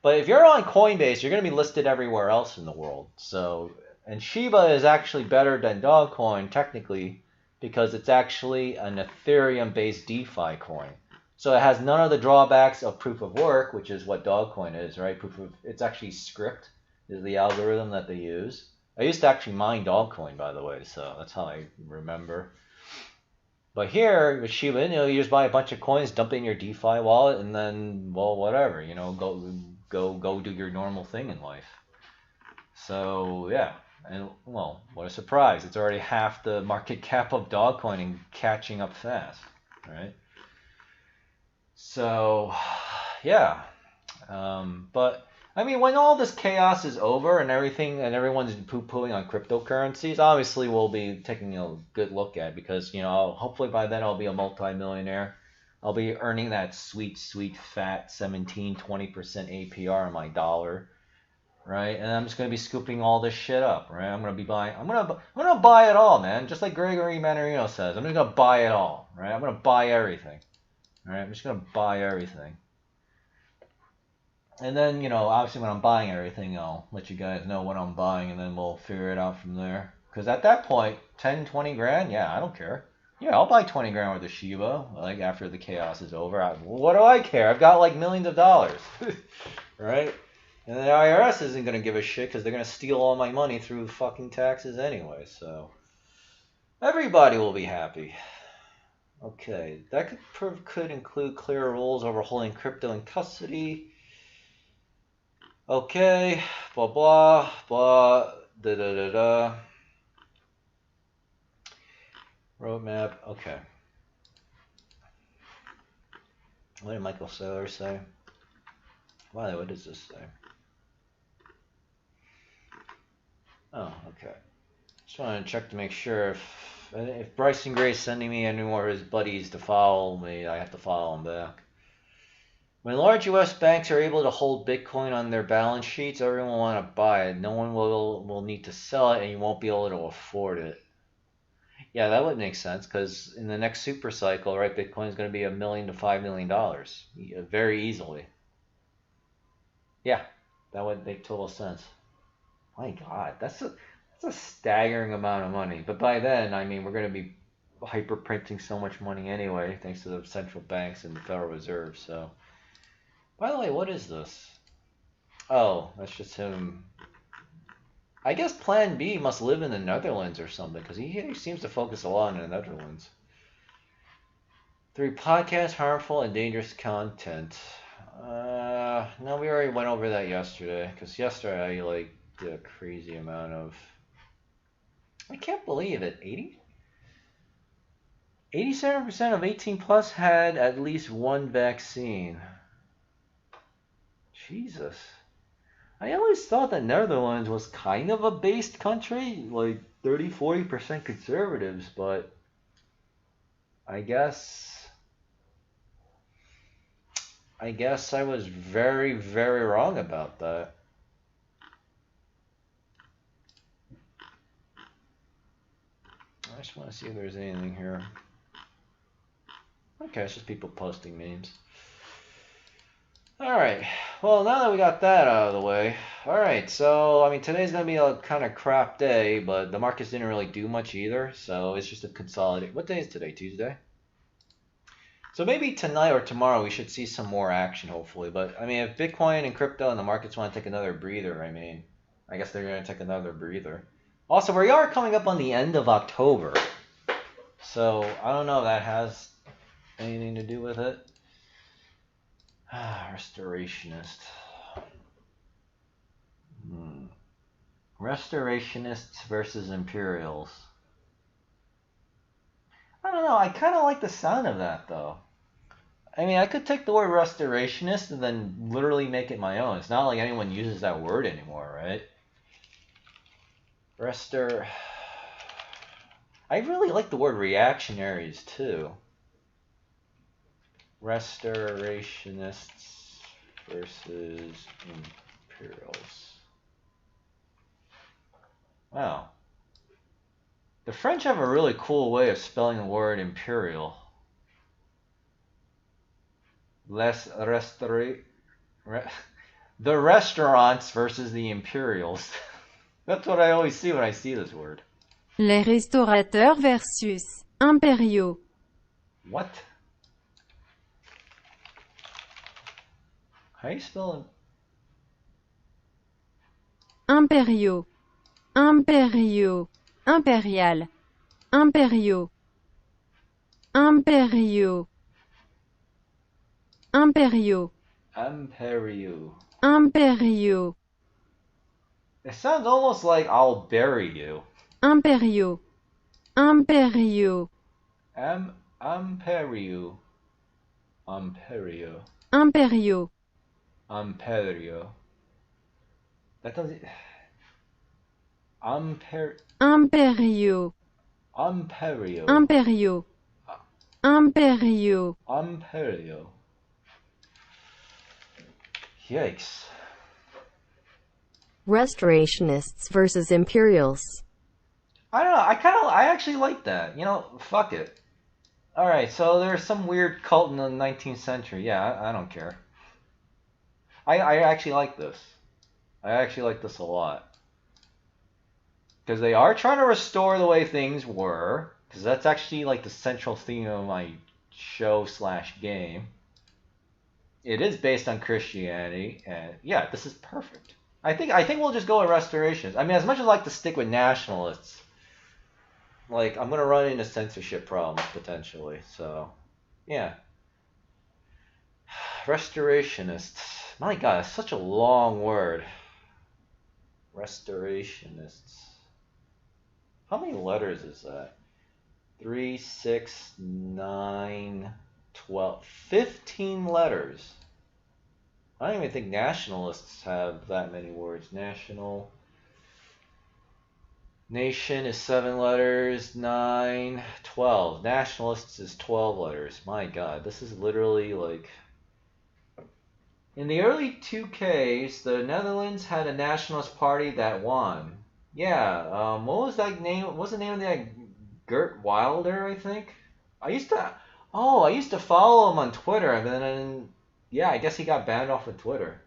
if you're on Coinbase, you're going to be listed everywhere else in the world. So, and Shiba is actually better than Dogcoin technically, because it's actually an Ethereum-based DeFi coin. So it has none of the drawbacks of proof of work, which is what Dogcoin is, right? It's actually Script is the algorithm that they use. I used to actually mine Dogcoin, by the way, so that's how I remember. But here with Shiba Inu, you just buy a bunch of coins, dump it in your DeFi wallet, and then, well, whatever, you know, go do your normal thing in life. So yeah. And, well, what a surprise. It's already half the market cap of Dogcoin and catching up fast, right? So, yeah. But, I mean, when all this chaos is over and everything, and everyone's poo-pooing on cryptocurrencies, obviously we'll be taking a good look at it because, you know, hopefully by then I'll be a multi-millionaire. I'll be earning that sweet, sweet, fat 17-20% APR on my dollar. Right, and I'm just gonna be scooping all this shit up, right? I'm gonna buy it all, man. Just like Gregory Mannarino says, I'm just gonna buy it all, right? I'm gonna buy everything, right? I'm just gonna buy everything. And then, you know, obviously when I'm buying everything, I'll let you guys know what I'm buying, and then we'll figure it out from there. Because at that point, 10, 20 grand, yeah, I don't care. Yeah, I'll buy 20 grand worth of Shiba, like, after the chaos is over. What do I care? I've got, like, millions of dollars. Right? And the IRS isn't going to give a shit because they're going to steal all my money through fucking taxes anyway, so... Everybody will be happy. Okay, that could include clear rules over holding crypto in custody. Okay, blah blah blah, da da da da. Roadmap, okay. What did Michael Saylor say? Wow, what does this say? Oh, okay. Just wanted to check to make sure if Bryson Gray's sending me any more of his buddies to follow me, I have to follow him back. When large U.S. banks are able to hold Bitcoin on their balance sheets, everyone will want to buy it. No one will need to sell it, and you won't be able to afford it. Yeah, that would make sense, because in the next super cycle, right, Bitcoin is going to be $1 million to $5 million very easily. Yeah, that would make total sense. My God, that's a staggering amount of money. But by then, I mean, we're going to be hyper printing so much money anyway, thanks to the central banks and the Federal Reserve. So, by the way, what is this? Oh, that's just him. I guess Plan B must live in the Netherlands or something, because he seems to focus a lot on the Netherlands. 3 podcasts, harmful and dangerous content. No, we already went over that yesterday, because yesterday I did a crazy amount of... I can't believe it. 87% of 18 plus had at least one vaccine. Jesus. I always thought that Netherlands was kind of a based country, like 30-40% conservatives, but I guess I was very, very wrong about that. I just want to see if there's anything here. Okay, it's just people posting memes. Alright, well, now that we got that out of the way, alright, so, I mean, today's going to be a kind of crap day, but the markets didn't really do much either, so it's just a consolidate. What day is today? Tuesday? So maybe tonight or tomorrow we should see some more action, hopefully, but, I mean, if Bitcoin and crypto and the markets want to take another breather, I mean, I guess they're going to take another breather. Also, we are coming up on the end of October, so I don't know if that has anything to do with it. Restorationist. Restorationists versus Imperials. I don't know, I kind of like the sound of that, though. I mean, I could take the word restorationist and then literally make it my own. It's not like anyone uses that word anymore, right? I really like the word reactionaries, too. Restorationists versus Imperials. Wow. The French have a really cool way of spelling the word imperial. The restaurants versus the Imperials. That's what I always see when I see this word. Les restaurateurs versus impériaux. What? How do you spell it? Impériaux. Impériaux. Impérial. Impériaux. Impériaux. Impériaux. Imperio. Impériaux. It sounds almost like I'll bury you. Impériaux. Impériaux. Imperio. Imperio. Impériaux. Imperio. That doesn't... Impériaux. Imperio. Impériaux. Impériaux. Imperio. Yikes. Restorationists versus Imperials. I don't know, I actually like that. You know, fuck it. Alright, so there's some weird cult in the 19th century. Yeah, I don't care. I actually like this. I actually like this a lot. Because they are trying to restore the way things were. Because that's actually like the central theme of my show / game. It is based on Christianity, and yeah, this is perfect. I think we'll just go with restorations. I mean, as much as I like to stick with nationalists, like I'm gonna run into censorship problems potentially. So, yeah, restorationists. My God, it's such a long word. Restorationists. How many letters is that? 3, 6, 9, 12, 15 letters. I don't even think nationalists have that many words. National. Nation is 7 letters, 9, 12. Nationalists is 12 letters. My God, this is literally like... In the early 2Ks, the Netherlands had a nationalist party that won. Yeah, what was that name? What was the name of that? Gert Wilder, I think? I used to follow him on Twitter, and then, yeah, I guess he got banned off of Twitter.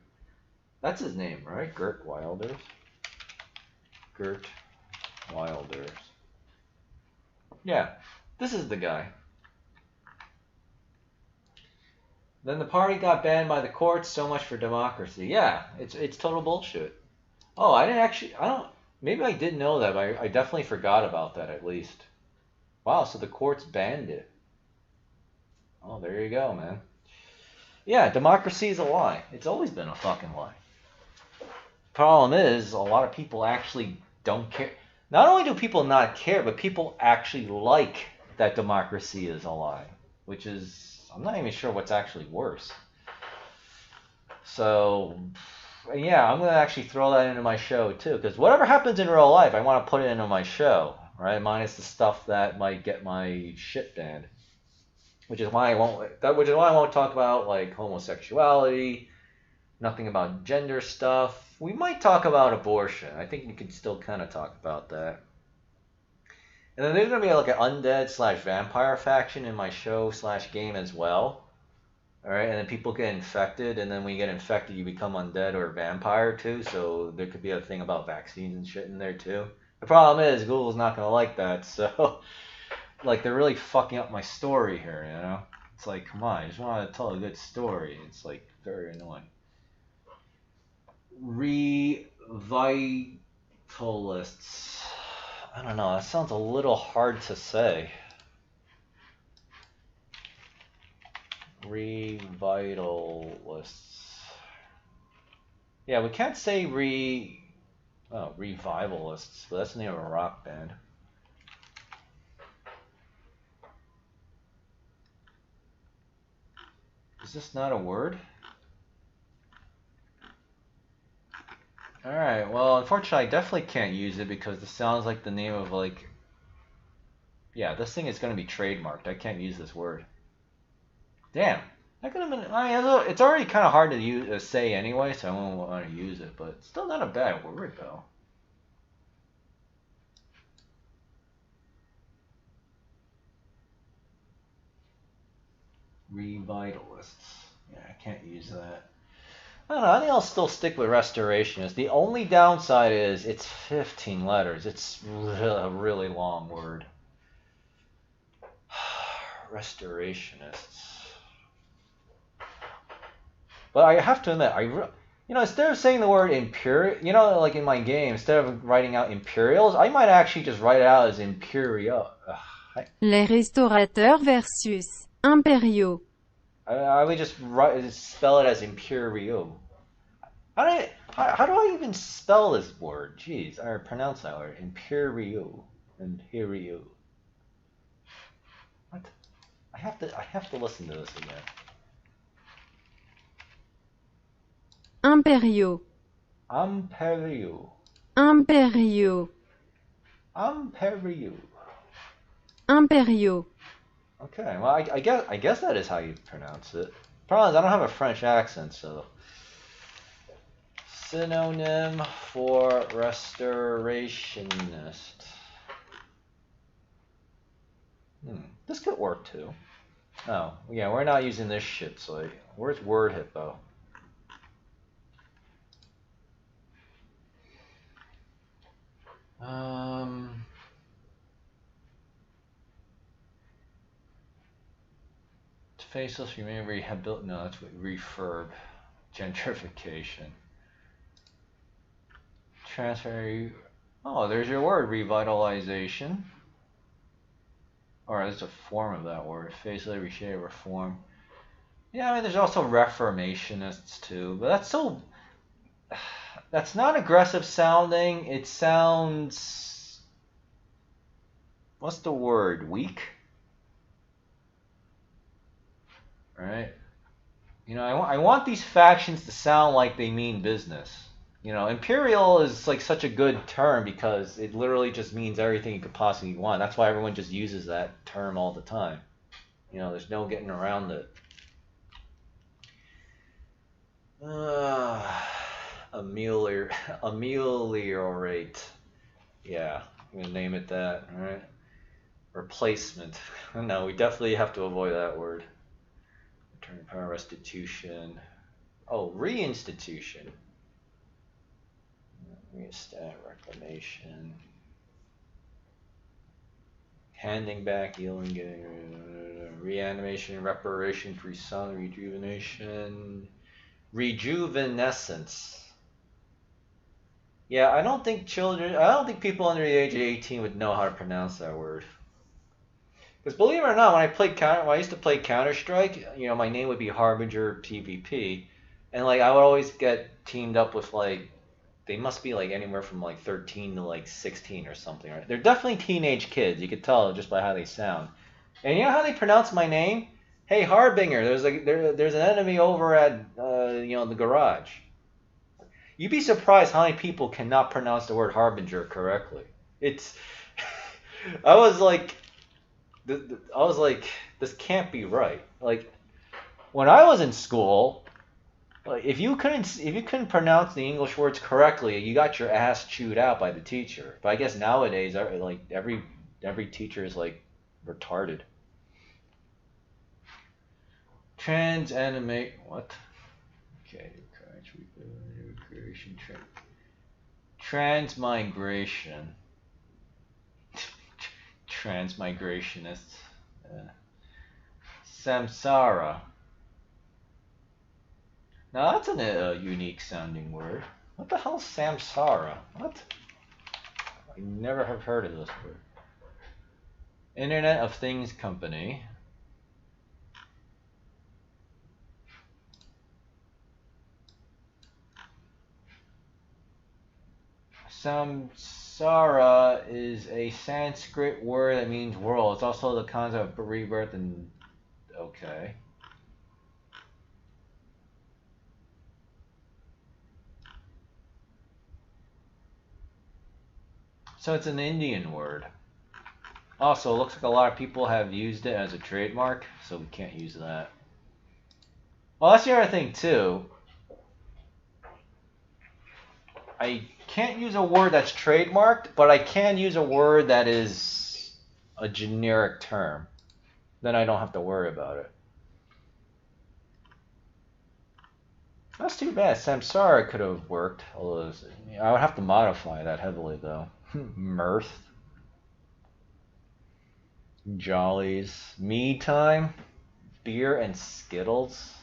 That's his name, right? Gert Wilders. Gert Wilders. Yeah, this is the guy. Then the party got banned by the courts. So much for democracy. Yeah, it's total bullshit. Oh, maybe I didn't know that, but I definitely forgot about that at least. Wow, so the courts banned it. Oh, there you go, man. Yeah, democracy is a lie. It's always been a fucking lie. Problem is, a lot of people actually don't care. Not only do people not care, but people actually like that democracy is a lie, which is, I'm not even sure what's actually worse. So, yeah, I'm going to actually throw that into my show too, because whatever happens in real life, I want to put it into my show, right? Minus the stuff that might get my shit banned. Which is why I won't talk about like homosexuality, nothing about gender stuff. We might talk about abortion. I think you can still kind of talk about that. And then there's gonna be like an undead / vampire faction in my show / game as well. All right, and then people get infected, and then when you get infected, you become undead or vampire too. So there could be a thing about vaccines and shit in there too. The problem is Google's not gonna like that, so. Like, they're really fucking up my story here, you know? It's like, come on, I just want to tell a good story. It's, like, very annoying. Revitalists. I don't know, that sounds a little hard to say. Revitalists. Yeah, we can't say revivalists, but that's the name of a rock band. Is this not a word? Alright, well, unfortunately, I definitely can't use it because this sounds like the name of, like... Yeah, this thing is going to be trademarked. I can't use this word. Damn. That could have been... I mean, it's already kind of hard to say anyway, so I won't want to use it, but it's still not a bad word, though. Revitalists. Yeah, I can't use that. I don't know, I think I'll still stick with restorationists. The only downside is it's 15 letters. It's a really long word. Restorationists. But I have to admit, instead of saying the word imperial, like in my game, instead of writing out imperials, I might actually just write it out as imperial. Les restaurateurs versus impériaux. I would just spell it as imperial. How do I even spell this word? Jeez, or pronounce that word. Imperial. Imperial. What? I have to listen to this again. Impériaux. Imperial. Impériaux. Imperial. Impériaux. Okay, well, I guess that is how you pronounce it. Problem is, I don't have a French accent, so. Synonym for restorationist. This could work too. Oh, yeah, we're not using this shit, so where's Word Hippo? Faceless remain rehabilit. No, that's what refurb. Gentrification. Transfer. Oh, there's your word. Revitalization. Or that's a form of that word. Faceless reshape, reform. Yeah, I mean, there's also reformationists too, but that's so. That's not aggressive sounding. It sounds. What's the word? Weak? Right? You know, I want these factions to sound like they mean business. You know, imperial is like such a good term because it literally just means everything you could possibly want. That's why everyone just uses that term all the time. You know, there's no getting around it. Ameliorate. Yeah, I'm gonna name it that. All right. Replacement. No, we definitely have to avoid that word. Return power restitution. Oh, reinstitution. Reinstat, reclamation. Handing back, yielding, getting reanimation, reparation, resun, rejuvenation, rejuvenescence. Yeah, I don't think people under the age of 18 would know how to pronounce that word. Because believe it or not, when I used to play Counter-Strike, you know, my name would be Harbinger PvP, and like I would always get teamed up with like, they must be like anywhere from like 13 to like 16 or something, right? They're definitely teenage kids. You could tell just by how they sound. And you know how they pronounce my name? Hey, Harbinger, there's an enemy over at you know, the garage. You'd be surprised how many people cannot pronounce the word Harbinger correctly. It's I was like this can't be right. Like when I was in school, like if you couldn't pronounce the English words correctly, you got your ass chewed out by the teacher. But I guess nowadays, like every teacher is like retarded. Transanimate what? Okay, creation, transmigration. Transmigrationists. Samsara. Now that's a unique sounding word. What the hell is samsara? What? I never have heard of this word. Internet of Things Company. Samsara is a Sanskrit word that means world. It's also the concept of rebirth and okay. So it's an Indian word. Also, it looks like a lot of people have used it as a trademark, so we can't use that. Well, that's the other thing too. I can't use a word that's trademarked, but I can use a word that is a generic term. Then I don't have to worry about it. That's too bad. Samsara could have worked, although I would have to modify that heavily though. Mirth. Jollies. Me time. Beer and Skittles.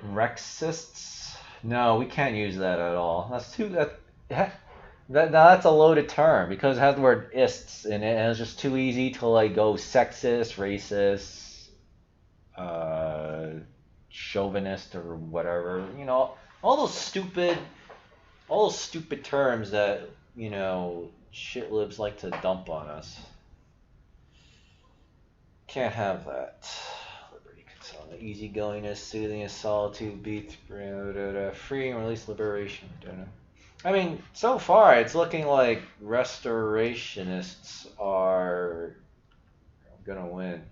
Rexists. No, we can't use that at all. That's a loaded term because it has the word ists in it, and it's just too easy to like go sexist, racist, chauvinist, or whatever. You know, all those stupid terms that, you know, shitlibs like to dump on us. Can't have that. Easygoingness, soothingness, solitude, beats, free and release, liberation. I mean, so far it's looking like restorationists are gonna win.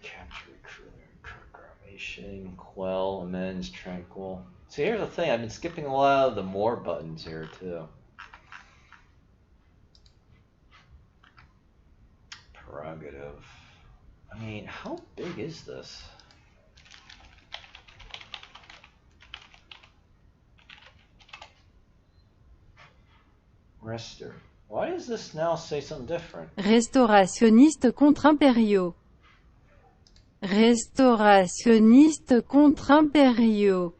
Capture, proclamation, quell, amends, tranquil. See, here's the thing. I've been skipping a lot of the more buttons here too. Prerogative. I mean, how big is this? Rester. Why does this now say something different? Restaurationnistes contre impériaux. Restaurationnistes contre impériaux.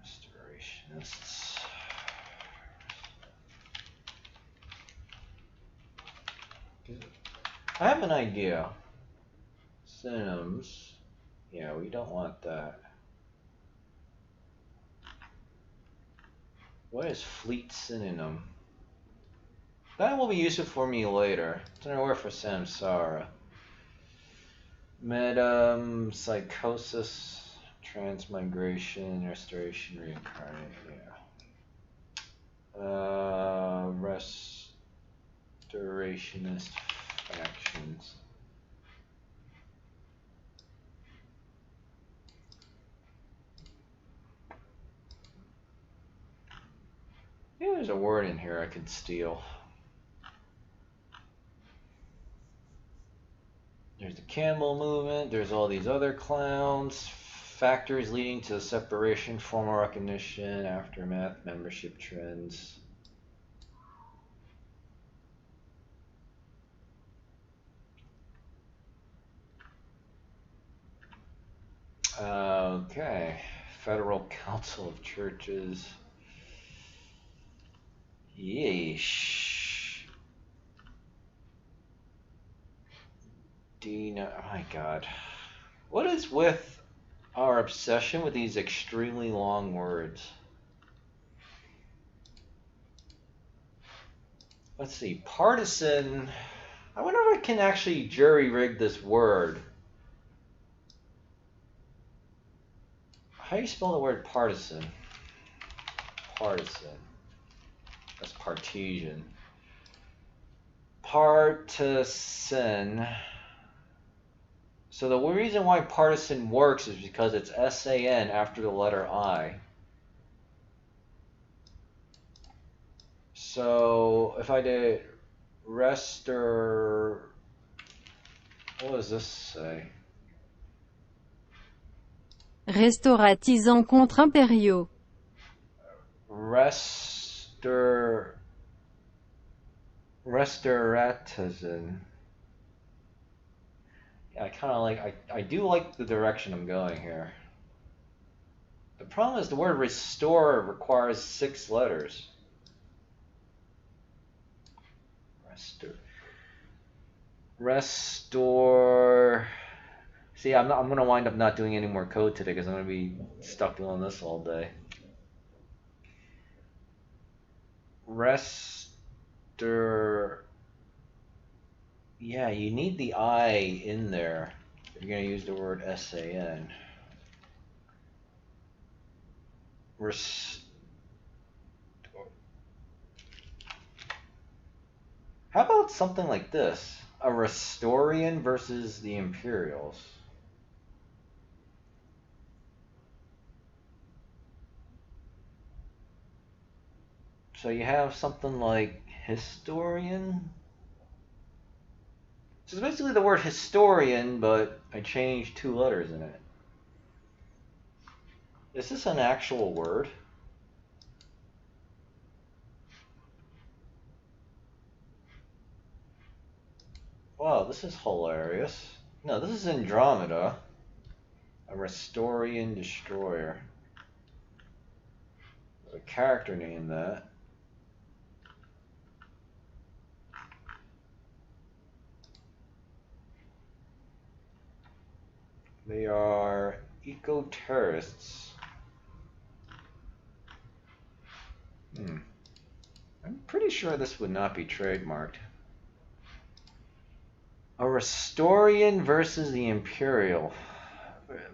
Restorationists. I have an idea. Synonyms. Yeah, we don't want that. What is fleet synonym? That will be useful for me later. It's another word for samsara. Psychosis, transmigration, restoration, reincarnation. Yeah. Restorationist factions. Yeah, there's a word in here I could steal. There's the Camel movement, there's all these other clowns, factors leading to separation, formal recognition, aftermath, membership trends. Okay, Federal Council of Churches. Yeesh. Oh my god. What is with our obsession with these extremely long words? Let's see, partisan. I wonder if I can actually jury-rig this word. How do you spell the word partisan? Partisan. That's Partisan. Partisan. So the reason why partisan works is because it's S-A-N after the letter I. So if I did what does this say? Restauratisants contre impériaux. Restauratisan. Yeah, I do like the direction I'm going here. The problem is the word restore requires 6 letters. Restore. See, I'm gonna wind up not doing any more code today because I'm gonna be stuck doing this all day. Yeah, you need the I in there if you're gonna use the word S-A-N. How about something like this? A Restorian versus the Imperials. So you have something like historian. So it's basically the word historian, but I changed 2 letters in it. Is this an actual word? Wow, this is hilarious. No, this is Andromeda. A Restorian destroyer. A character name that. They are eco-terrorists. I'm pretty sure this would not be trademarked. A Restorian versus the Imperial.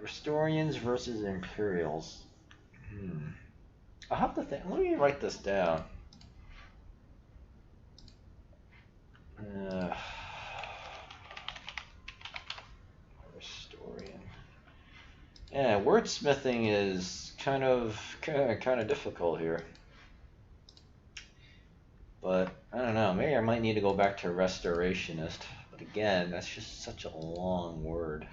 Restorians versus Imperials. I'll have to think. Let me write this down. Restorian. Yeah, wordsmithing is kind of difficult here. But I don't know. Maybe I might need to go back to restorationist. But again, that's just such a long word.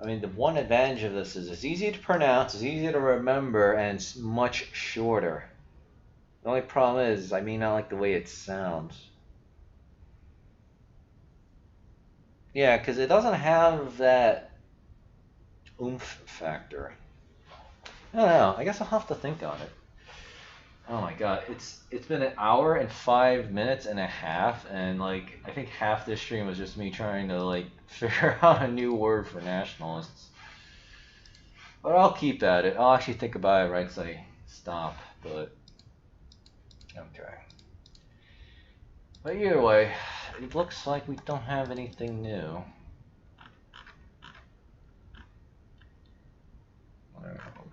I mean, the one advantage of this is it's easy to pronounce, it's easy to remember, and it's much shorter. The only problem is I may not like the way it sounds. Yeah, because it doesn't have that oomph factor. I don't know. I guess I'll have to think on it. Oh my god, it's been an hour and 5 minutes and a half, and like I think half this stream was just me trying to like figure out a new word for nationalists. But I'll keep at it. I'll actually think about it right as I stop, but okay. But either way, it looks like we don't have anything new.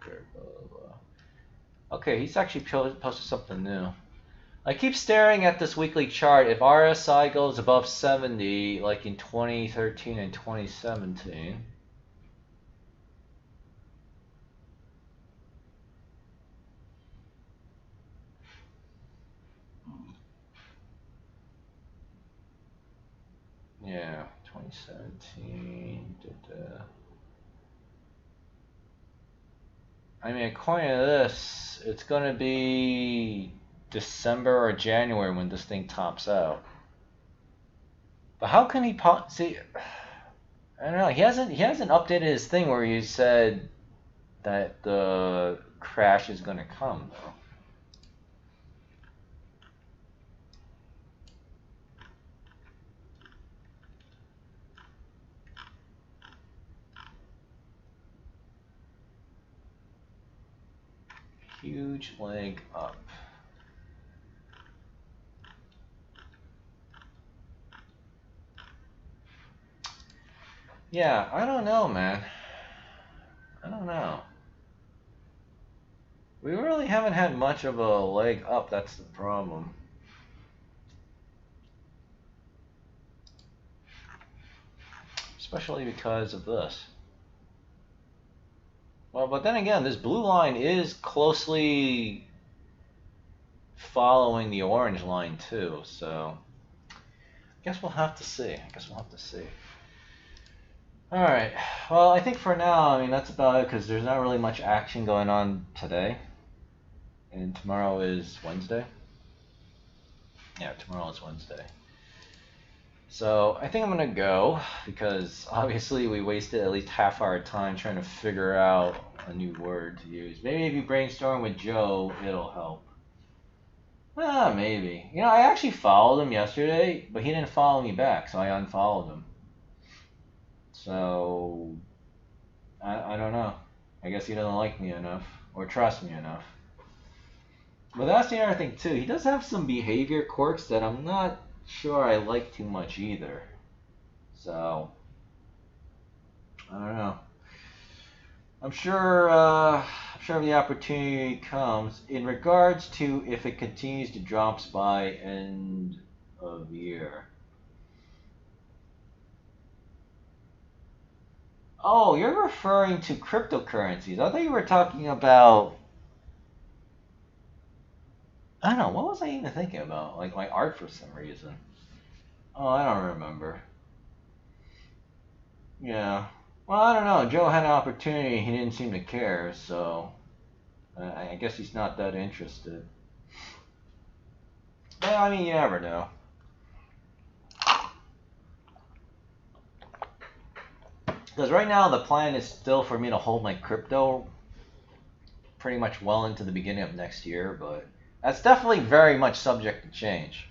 Okay, blah, blah, blah. Okay, he's actually posted something new. I keep staring at this weekly chart. If RSI goes above 70, like in 2013 and 2017, yeah, 2017. I mean, according to this, it's going to be December or January when this thing tops out. But how can he see? I don't know. He hasn't updated his thing where he said that the crash is going to come though. Huge leg up. Yeah, I don't know, man. I don't know. We really haven't had much of a leg up, that's the problem. Especially because of this. Well, but then again, this blue line is closely following the orange line too, so I guess we'll have to see. Alright, well, I think for now, I mean, that's about it because there's not really much action going on today. And tomorrow is Wednesday. Yeah, tomorrow is Wednesday. So I think I'm going to go because obviously we wasted at least half our time trying to figure out a new word to use. Maybe if you brainstorm with Joe, it'll help. Maybe. You know, I actually followed him yesterday, but he didn't follow me back, so I unfollowed him. So, I don't know. I guess he doesn't like me enough, or trust me enough. But that's the other thing too. He does have some behavior quirks that I'm not sure I like too much either. So, I don't know. I'm sure if the opportunity comes, in regards to if it continues to drop by end of year. Oh, you're referring to cryptocurrencies. I thought you were talking about, I don't know, what was I even thinking about? Like my art for some reason. Oh, I don't remember. Yeah. Well, I don't know. Joe had an opportunity. He didn't seem to care, so I guess he's not that interested. But, I mean, you never know. Because right now the plan is still for me to hold my crypto pretty much well into the beginning of next year, but that's definitely very much subject to change.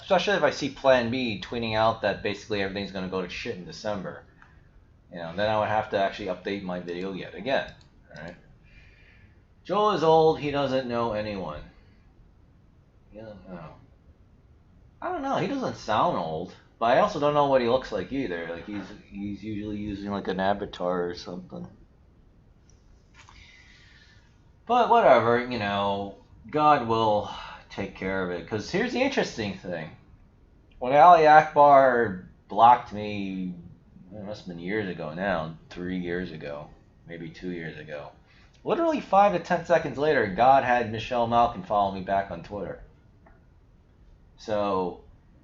Especially if I see Plan B tweeting out that basically everything's going to go to shit in December. You know, then I would have to actually update my video yet again. Alright? Joel is old, he doesn't know anyone. He doesn't know. I don't know, he doesn't sound old. But I also don't know what he looks like either. Like he's usually using like an avatar or something. But whatever, you know, God will take care of it. Because here's the interesting thing. When Ali Akbar blocked me, it must have been years ago now, 3 years ago, maybe 2 years ago. Literally 5 to 10 seconds later, God had Michelle Malkin follow me back on Twitter. So,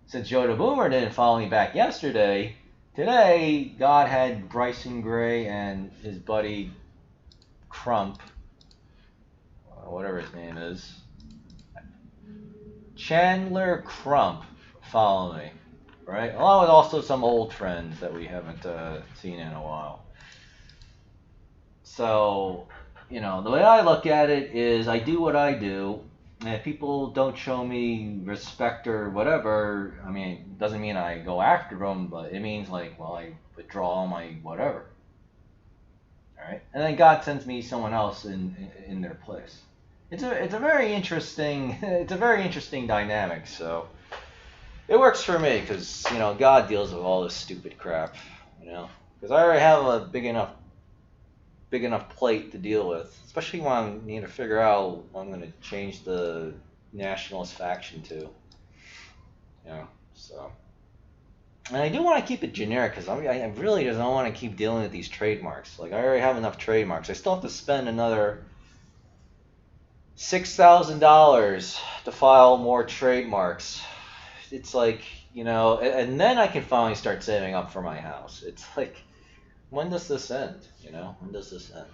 since Joe the Boomer didn't follow me back yesterday, today, God had Bryson Gray and his buddy Crump, whatever his name is, Chandler Crump, follow me, right? Along with also some old friends that we haven't seen in a while. So, you know, the way I look at it is I do what I do, and if people don't show me respect or whatever, I mean, it doesn't mean I go after them, but it means like, well, I withdraw all my whatever. All right, and then God sends me someone else in their place. It's a very interesting dynamic. So it works for me because you know God deals with all this stupid crap. You know, because I already have a big enough plate to deal with, especially when I need to figure out what I'm going to change the nationalist faction to. You know, so. And I do want to keep it generic because I really just don't want to keep dealing with these trademarks. Like I already have enough trademarks. I still have to spend another $6,000 to file more trademarks. It's like, you know, and then I can finally start saving up for my house. It's like, when does this end? You know, when does this end?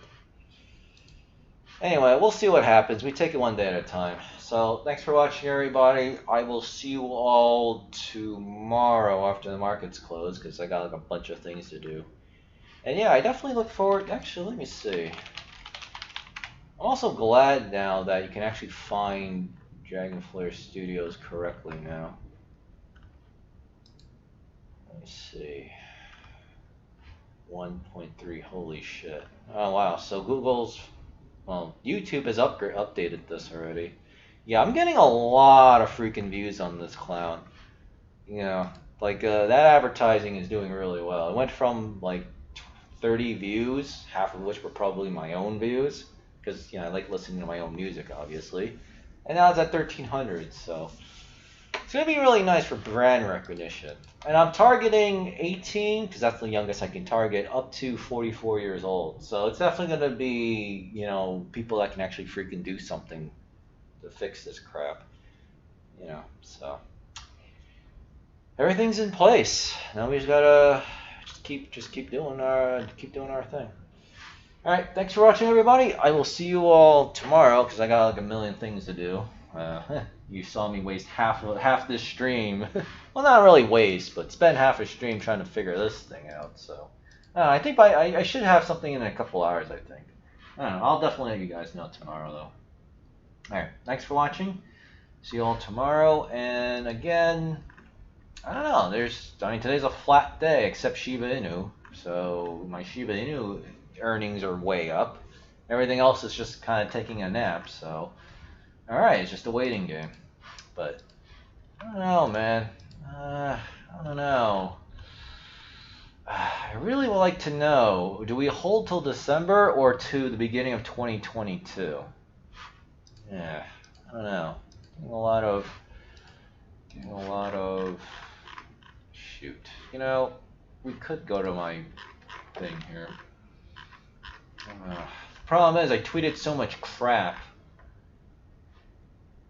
Anyway, we'll see what happens. We take it one day at a time. So, thanks for watching, everybody. I will see you all tomorrow after the markets close, because I got like a bunch of things to do. And yeah, I definitely look forward. Actually, let me see. I'm also glad now that you can actually find Dragonflare Studios correctly now. Let me see. 1.3, holy shit. Oh wow, so well, YouTube has updated this already. Yeah, I'm getting a lot of freaking views on this clown. You know, like that advertising is doing really well. It went from like 30 views, half of which were probably my own views, because you know I like listening to my own music, obviously. And now it's at 1,300, so it's gonna be really nice for brand recognition. And I'm targeting 18, because that's the youngest I can target, up to 44 years old. So it's definitely gonna be, you know, people that can actually freaking do something to fix this crap. You know, so everything's in place. Now we just gotta just keep doing our thing. All right, thanks for watching, everybody. I will see you all tomorrow because I got like a million things to do. You saw me waste half this stream. Well, not really waste, but spend half a stream trying to figure this thing out. So I think I should have something in a couple hours. I think. I don't know. I'll definitely let you guys know tomorrow, though. All right, thanks for watching. See you all tomorrow. And again, I don't know. I mean, today's a flat day except Shiba Inu. So my Shiba Inu earnings are way up. Everything else is just kind of taking a nap. So, all right, it's just a waiting game. But I don't know, man. I don't know. I really would like to know, do we hold till December or to the beginning of 2022? Yeah, I don't know. Getting a lot of, shoot. You know, we could go to my thing here. The problem is I tweeted so much crap.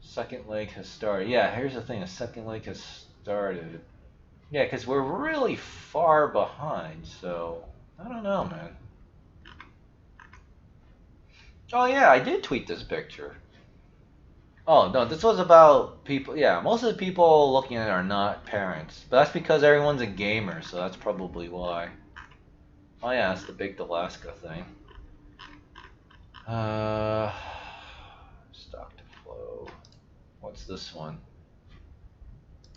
Second leg has started. Yeah, here's the thing. The second leg has started. Yeah, because we're really far behind, so I don't know, man. Oh, yeah, I did tweet this picture. Oh, no, this was about people. Yeah, most of the people looking at it are not parents. But that's because everyone's a gamer, so that's probably why. Oh, yeah, that's the big Alaska thing. Stock to flow. What's this one?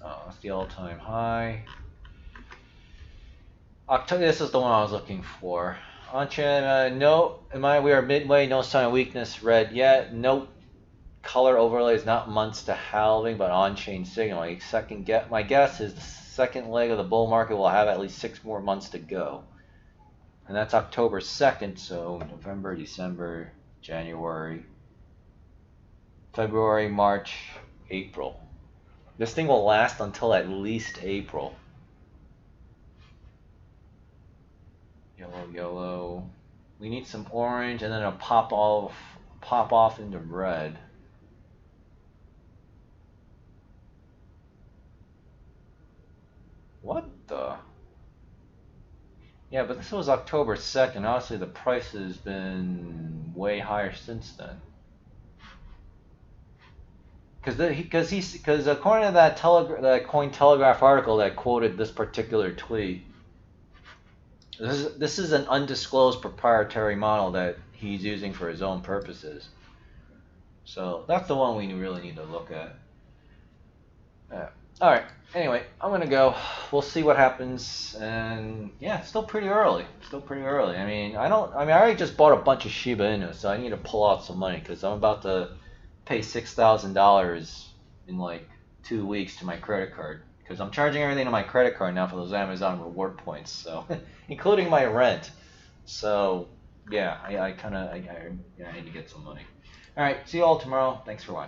Oh, that's the all-time high. October. This is the one I was looking for. On-chain, no. We are midway. No sign of weakness. Red yet. Nope. Color overlay is not months to halving, but on-chain signal. My guess is the second leg of the bull market will have at least 6 more months to go, and that's October 2nd. So November, December, January, February, March, April. This thing will last until at least April. Yellow, yellow. We need some orange, and then it'll pop off into red. What the? Yeah, but this was October 2nd. Honestly, the price has been way higher since then. Because according to that Cointelegraph article that quoted this particular tweet, this is an undisclosed proprietary model that he's using for his own purposes. So that's the one we really need to look at. All right. Anyway, I'm gonna go. We'll see what happens. And yeah, it's still pretty early. Still pretty early. I mean, I already just bought a bunch of Shiba Inu, so I need to pull out some money because I'm about to pay $6,000 in like 2 weeks to my credit card because I'm charging everything to my credit card now for those Amazon reward points. So, including my rent. So yeah, I need to get some money. All right. See you all tomorrow. Thanks for watching.